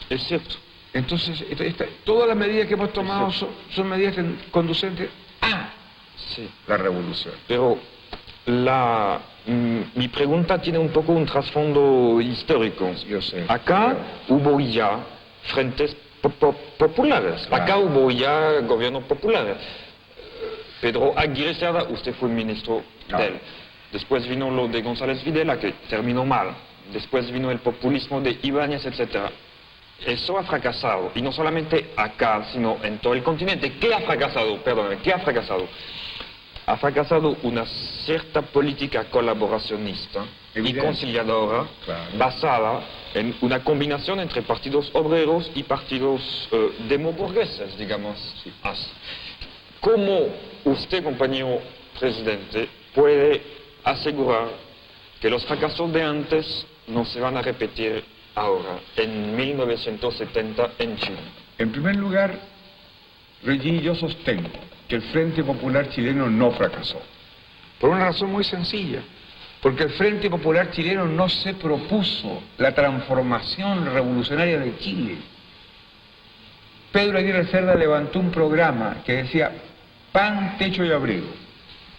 Es cierto. Entonces, todas las medidas que hemos tomado son medidas conducentes a la revolución. Pero mi pregunta tiene un poco un trasfondo histórico. Yo sé. Acá hubo ya frentes populares. Claro. Acá hubo ya gobiernos populares. Pedro Aguirre Cerda, usted fue ministro de él. Después vino lo de González Videla, que terminó mal. Después vino el populismo de Ibáñez, etc. Eso ha fracasado. Y no solamente acá, sino en todo el continente. ¿Qué ha fracasado? Perdóname, ¿qué ha fracasado? Ha fracasado una cierta política colaboracionista y conciliadora, basada en una combinación entre partidos obreros y partidos demoburgueses, digamos así. ¿Cómo usted, compañero presidente, puede asegurar que los fracasos de antes no se van a repetir ahora, en 1970, en Chile? En primer lugar, Regis, yo sostengo que el Frente Popular Chileno no fracasó. Por una razón muy sencilla. Porque el Frente Popular Chileno no se propuso la transformación revolucionaria de Chile. Pedro Aguirre Cerda levantó un programa que decía pan, techo y abrigo.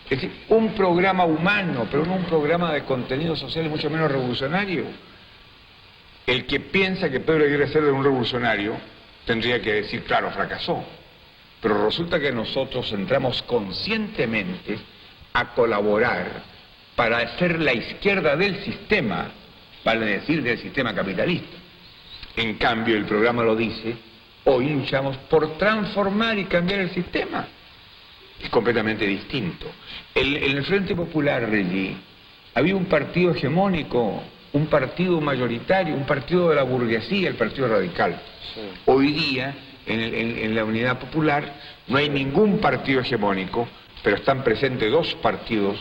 Es decir, un programa humano, pero no un programa de contenido social y mucho menos revolucionario. El que piensa que Pedro Aguirre Cerda era un revolucionario tendría que decir, claro, fracasó. Pero resulta que nosotros entramos conscientemente a colaborar para hacer la izquierda del sistema, vale decir del sistema capitalista. En cambio, el programa lo dice, hoy luchamos por transformar y cambiar el sistema. Es completamente distinto. En el Frente Popular, Regis, había un partido hegemónico, un partido mayoritario, un partido de la burguesía, el Partido Radical. Sí. Hoy día, en la Unidad Popular, no hay ningún partido hegemónico, pero están presentes dos partidos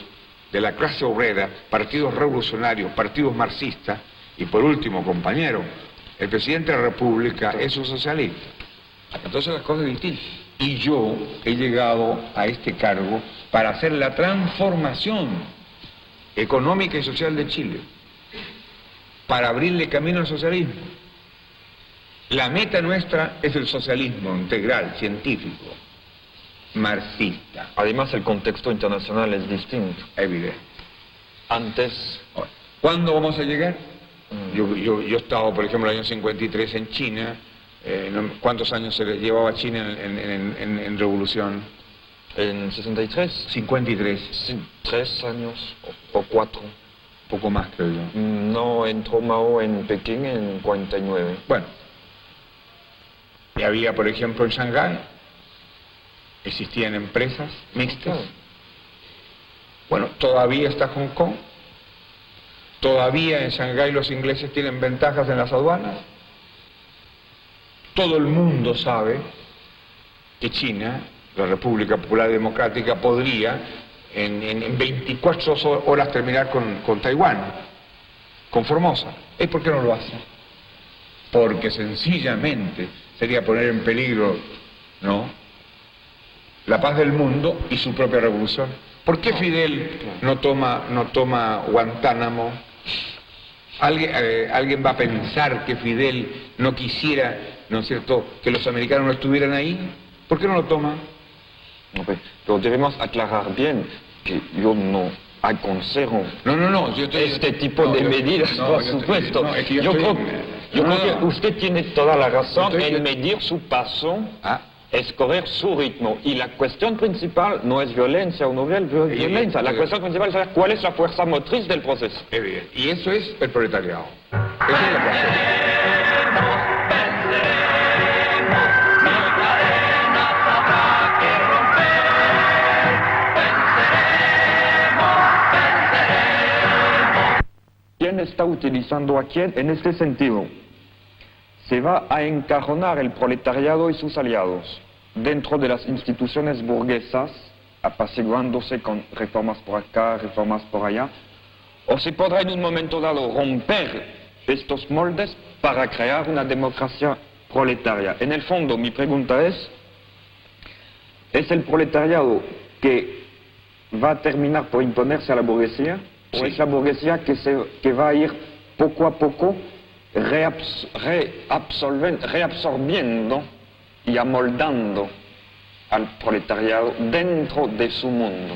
de la clase obrera, partidos revolucionarios, partidos marxistas, y por último, compañero, el presidente de la República es un socialista. Entonces las cosas son distintas. Y yo he llegado a este cargo para hacer la transformación económica y social de Chile, para abrirle camino al socialismo. La meta nuestra es el socialismo integral, científico, marxista. Además, el contexto internacional es distinto. Evidente. Antes... ¿Cuándo vamos a llegar? Yo he estado, por ejemplo, en el año 53 en China, ¿Cuántos años se le llevaba a China en revolución? En 63, 53, sí, 3 años o 4. poco más creo yo. No entró Mao en Pekín en 49. Bueno, y había, por ejemplo, en Shanghái, existían empresas mixtas. Claro. Bueno, todavía está Hong Kong. Todavía en Shanghái los ingleses tienen ventajas en las aduanas. Todo el mundo sabe que China, la República Popular Democrática, podría en 24 horas terminar con Taiwán, con Formosa. ¿Es por qué no lo hace? Porque sencillamente sería poner en peligro, ¿no?, la paz del mundo y su propia revolución. ¿Por qué Fidel no toma Guantánamo? ¿Alguien va a pensar que Fidel no quisiera, ¿no es cierto?, que los americanos no estuvieran ahí? ¿Por qué no lo toma? No, pero debemos aclarar bien que yo no aconsejo No, yo estoy... este tipo de medidas, por supuesto. No, es que yo creo que no. usted tiene toda la razón Estoy- en medir su paso, Ah, escoger su ritmo. Y la cuestión principal no es violencia o no violencia. La cuestión principal es saber cuál es la fuerza motriz del proceso. evidente. Y eso es el proletariado. Eso es lo que hacemos. ¿Quién está utilizando a quién en este sentido? Se va a encajonar el proletariado y sus aliados dentro de las instituciones burguesas, apaciguándose con reformas por acá, reformas por allá, o se podrá en un momento dado romper estos moldes para crear una democracia proletaria. En el fondo, mi pregunta ¿es el proletariado que va a terminar por imponerse a la burguesía? ¿O Sí. es la burguesía que va a ir poco a poco reabsorbiendo y amoldando al proletariado dentro de su mundo?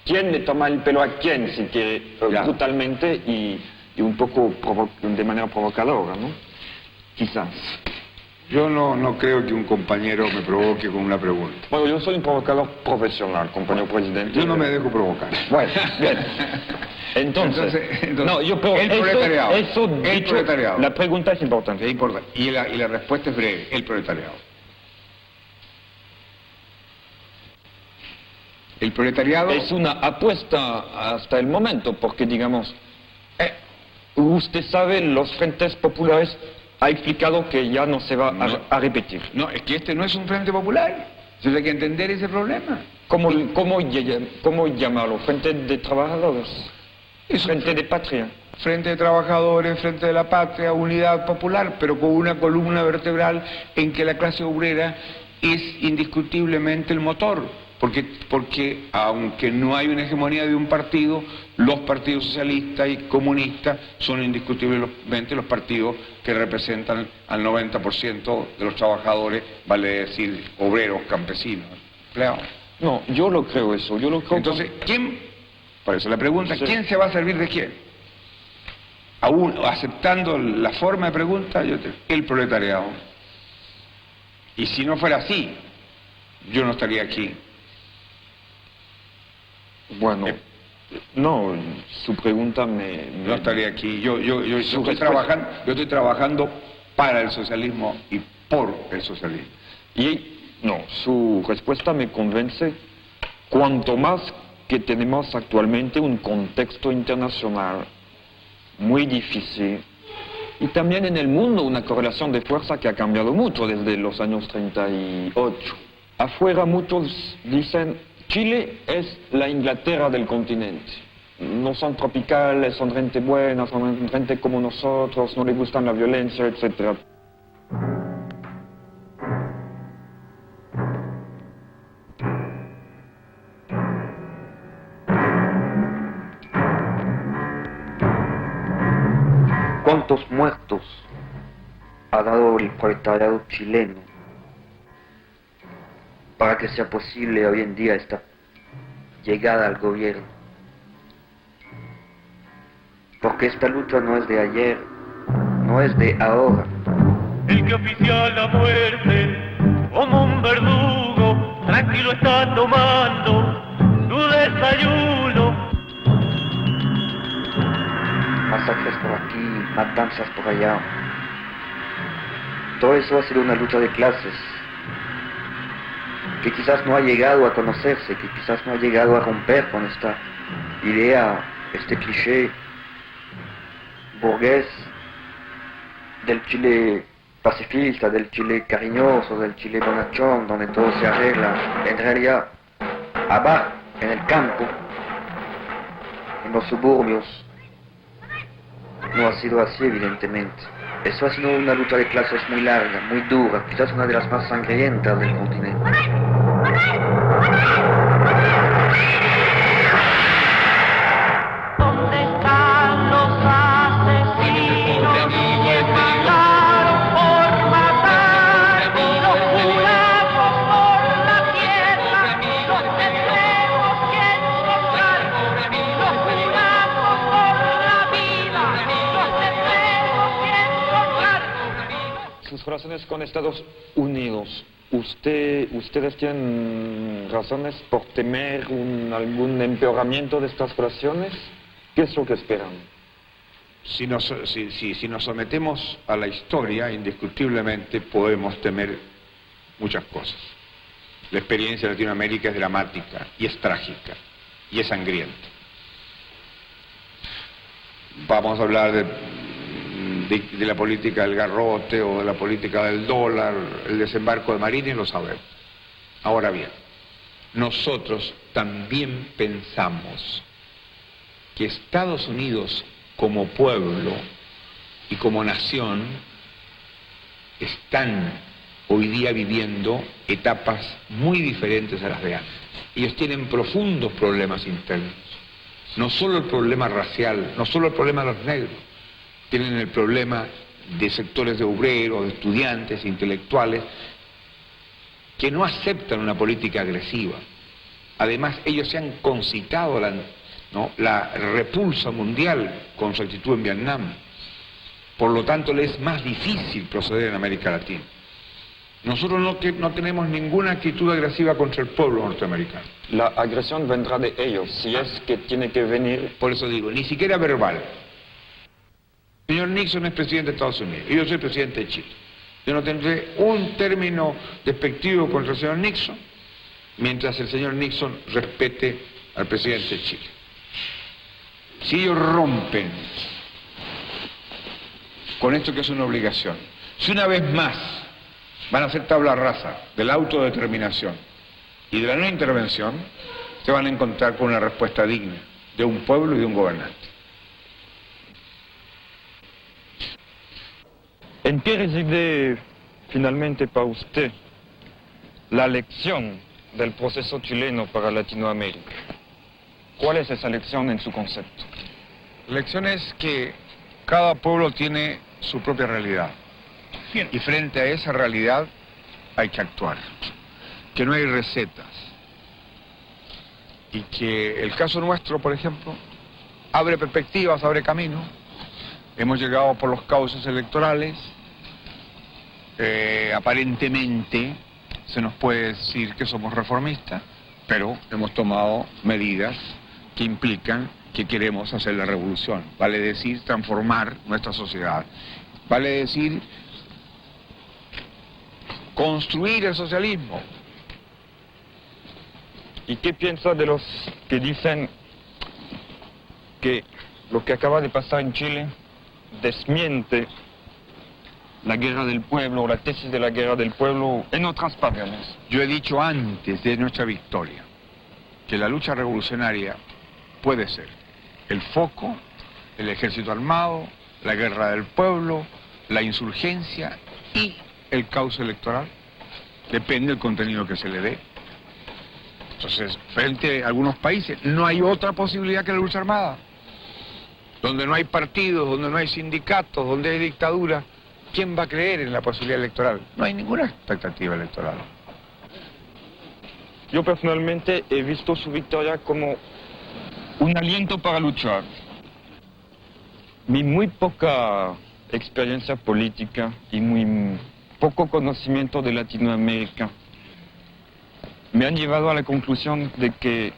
¿Quién le toma el pelo a quién, si quiere, Ya. brutalmente y un poco de manera provocadora, ¿no? Quizás. Yo no creo que un compañero me provoque con una pregunta. Bueno, yo soy un provocador profesional, compañero presidente. Yo no me dejo provocar. Bueno, bien. Entonces, no, yo creo el proletariado. eso El dicho, proletariado. la pregunta es importante. Es importante. Y la respuesta es breve, el proletariado. El proletariado... Es una apuesta hasta el momento, porque digamos, usted sabe, los frentes populares ha explicado que ya no se va a repetir. No, es que este no es un frente popular. Entonces hay que entender ese problema. ¿Cómo llamarlo? ¿Frente de trabajadores? Es un ¿Frente de patria? Frente de Trabajadores, Frente de la Patria, Unidad Popular, pero con una columna vertebral en que la clase obrera es indiscutiblemente el motor, porque aunque no hay una hegemonía de un partido, los partidos socialistas y comunistas son indiscutiblemente los partidos que representan al 90% de los trabajadores, vale decir, obreros, campesinos, empleados. No, yo lo creo eso, yo lo creo. Entonces, ¿quién? Por eso la pregunta, Sí. ¿quién se va a servir de quién? Aún aceptando la forma de pregunta, el proletariado. Y si no fuera así, yo no estaría aquí. Bueno, no, su pregunta No estaría aquí. Yo estoy respuesta- estoy trabajando para el socialismo y por el socialismo. Su respuesta me convence, cuanto más que tenemos actualmente un contexto internacional muy difícil y también en el mundo una correlación de fuerza que ha cambiado mucho desde los años 38. Afuera muchos dicen, Chile es la Inglaterra del continente. No son tropicales, son gente buena, son gente como nosotros, no les gustan la violencia, etc. ¿Cuántos muertos ha dado el proletariado chileno para que sea posible hoy en día esta llegada al gobierno? Porque esta lucha no es de ayer, no es de ahora. El que oficia la muerte, como un verdugo, tranquilo está tomando su desayuno. Masacres por aquí, matanzas por allá. Todo eso ha sido una lucha de clases que quizás no ha llegado a conocerse, que quizás no ha llegado a romper con esta idea, este cliché burgués del Chile pacifista, del Chile cariñoso, del Chile bonachón, donde todo se arregla. En realidad, abajo, en el campo, en los suburbios, no ha sido así, evidentemente. Eso ha sido una lucha de clases muy larga, muy dura, quizás una de las más sangrientas del continente. ¿Dónde están los asesinos que mataron por matar? Los juramos por la tierra, los tendremos que encontrar. Los juramos por la vida, los tendremos que encontrar. Sus relaciones con Estados Unidos, ¿ustedes tienen razones por temer algún empeoramiento de estas relaciones? ¿Qué es lo que esperan? Si nos sometemos a la historia, indiscutiblemente podemos temer muchas cosas. La experiencia de Latinoamérica es dramática, y es trágica, y es sangrienta. Vamos a hablar de la política del garrote o de la política del dólar, el desembarco de Marines, lo sabemos. Ahora bien, nosotros también pensamos que Estados Unidos como pueblo y como nación están hoy día viviendo etapas muy diferentes a las de antes. Ellos tienen profundos problemas internos, no solo el problema racial, no solo el problema de los negros, tienen el problema de sectores de obreros, de estudiantes, intelectuales, que no aceptan una política agresiva. Además, ellos se han concitado la repulsa mundial con su actitud en Vietnam. Por lo tanto, les es más difícil proceder en América Latina. Nosotros no tenemos ninguna actitud agresiva contra el pueblo norteamericano. La agresión vendrá de ellos, si es que tiene que venir. Por eso digo, ni siquiera verbal. El señor Nixon es presidente de Estados Unidos y yo soy presidente de Chile. Yo no tendré un término despectivo contra el señor Nixon mientras el señor Nixon respete al presidente de Chile. Si ellos rompen con esto que es una obligación, si una vez más van a hacer tabla rasa de la autodeterminación y de la no intervención, se van a encontrar con una respuesta digna de un pueblo y de un gobernante. ¿En qué reside finalmente para usted la lección del proceso chileno para Latinoamérica? ¿Cuál es esa lección en su concepto? La lección es que cada pueblo tiene su propia realidad. Y frente a esa realidad hay que actuar. Que no hay recetas. Y que el caso nuestro, por ejemplo, abre perspectivas, abre camino. Hemos llegado por los cauces electorales. Aparentemente se nos puede decir que somos reformistas, pero hemos tomado medidas que implican que queremos hacer la revolución. Vale decir, transformar nuestra sociedad. Vale decir, construir el socialismo. ¿Y qué piensa de los que dicen que lo que acaba de pasar en Chile desmiente la guerra del pueblo, la tesis de la guerra del pueblo en otras partes? Yo he dicho antes de nuestra victoria que la lucha revolucionaria puede ser el foco, el ejército armado, la guerra del pueblo, la insurgencia y el cauce electoral. Depende del contenido que se le dé. Entonces, frente a algunos países, no hay otra posibilidad que la lucha armada. Donde no hay partidos, donde no hay sindicatos, donde hay dictadura, ¿quién va a creer en la posibilidad electoral? No hay ninguna expectativa electoral. Yo personalmente he visto su victoria como un aliento para luchar. Mi muy poca experiencia política y mi poco conocimiento de Latinoamérica me han llevado a la conclusión de que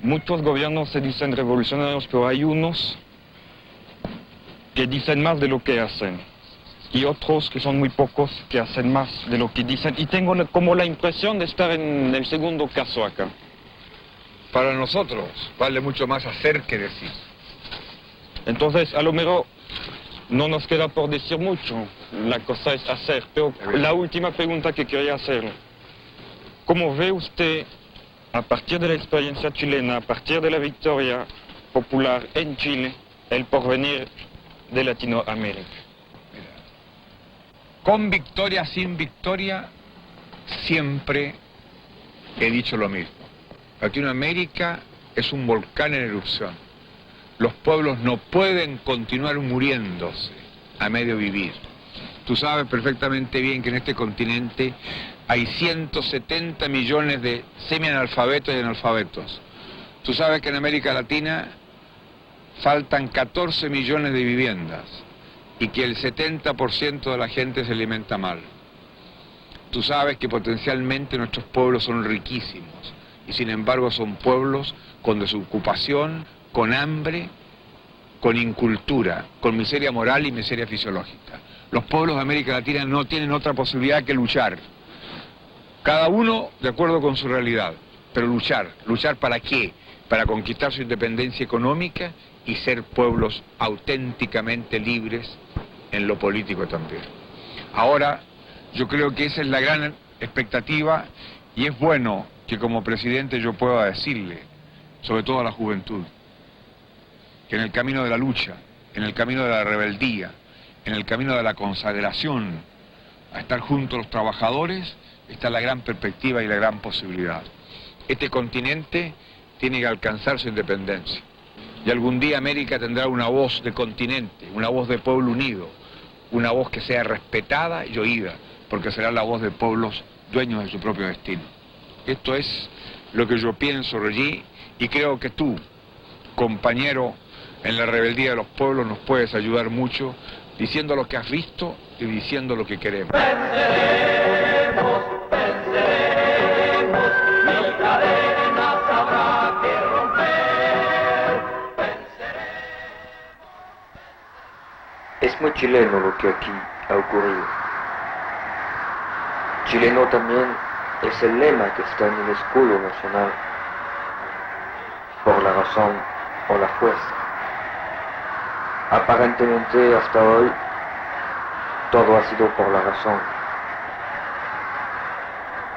muchos gobiernos se dicen revolucionarios, pero hay unos que dicen más de lo que hacen y otros que son muy pocos que hacen más de lo que dicen, y tengo como la impresión de estar en el segundo caso acá. Para nosotros vale mucho más hacer que decir. Entonces, a lo mejor no nos queda por decir mucho, la cosa es hacer. Pero la última pregunta que quería hacer, ¿cómo ve usted, a partir de la experiencia chilena, a partir de la victoria popular en Chile, el porvenir de Latinoamérica? Con victoria, sin victoria, siempre he dicho lo mismo. Latinoamérica es un volcán en erupción. Los pueblos no pueden continuar muriéndose a medio vivir. Tú sabes perfectamente bien que en este continente hay 170 millones de semianalfabetos y analfabetos. Tú sabes que en América Latina faltan 14 millones de viviendas y que el 70% de la gente se alimenta mal. Tú sabes que potencialmente nuestros pueblos son riquísimos y sin embargo son pueblos con desocupación, con hambre, con incultura, con miseria moral y miseria fisiológica. Los pueblos de América Latina no tienen otra posibilidad que luchar. Cada uno de acuerdo con su realidad, pero luchar. ¿Luchar para qué? Para conquistar su independencia económica y ser pueblos auténticamente libres en lo político también. Ahora, yo creo que esa es la gran expectativa y es bueno que como presidente yo pueda decirle, sobre todo a la juventud, que en el camino de la lucha, en el camino de la rebeldía, en el camino de la consagración, a estar junto a los trabajadores, está la gran perspectiva y la gran posibilidad. Este continente tiene que alcanzar su independencia. Y algún día América tendrá una voz de continente, una voz de pueblo unido, una voz que sea respetada y oída, porque será la voz de pueblos dueños de su propio destino. Esto es lo que yo pienso, Regí, y creo que tú, compañero en la rebeldía de los pueblos, nos puedes ayudar mucho diciendo lo que has visto y diciendo lo que queremos. Venceremos, venceremos, mil cadenas habrá que romper. Venceremos. Es muy chileno lo que aquí ha ocurrido. Chileno también es el lema que está en el escudo nacional, por la razón o la fuerza. Aparentemente hasta hoy todo ha sido por la razón.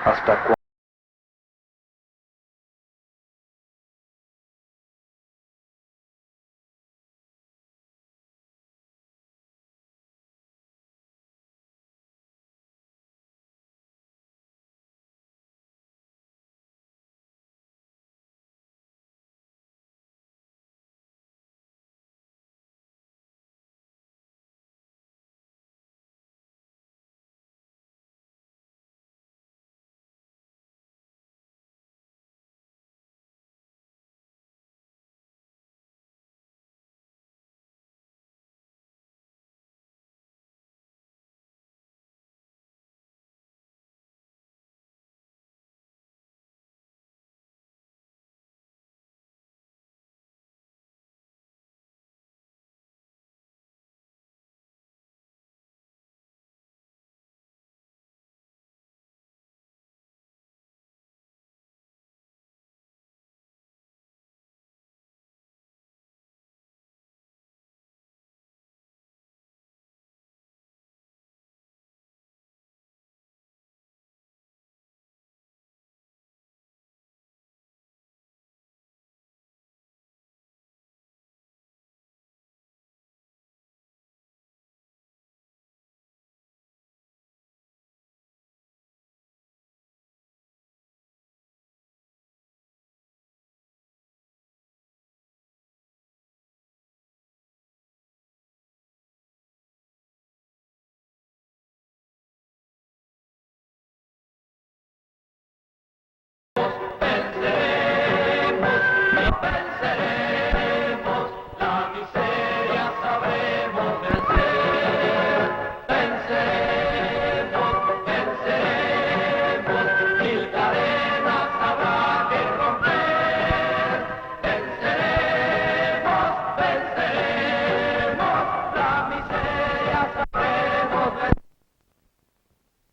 ¿Hasta cuándo?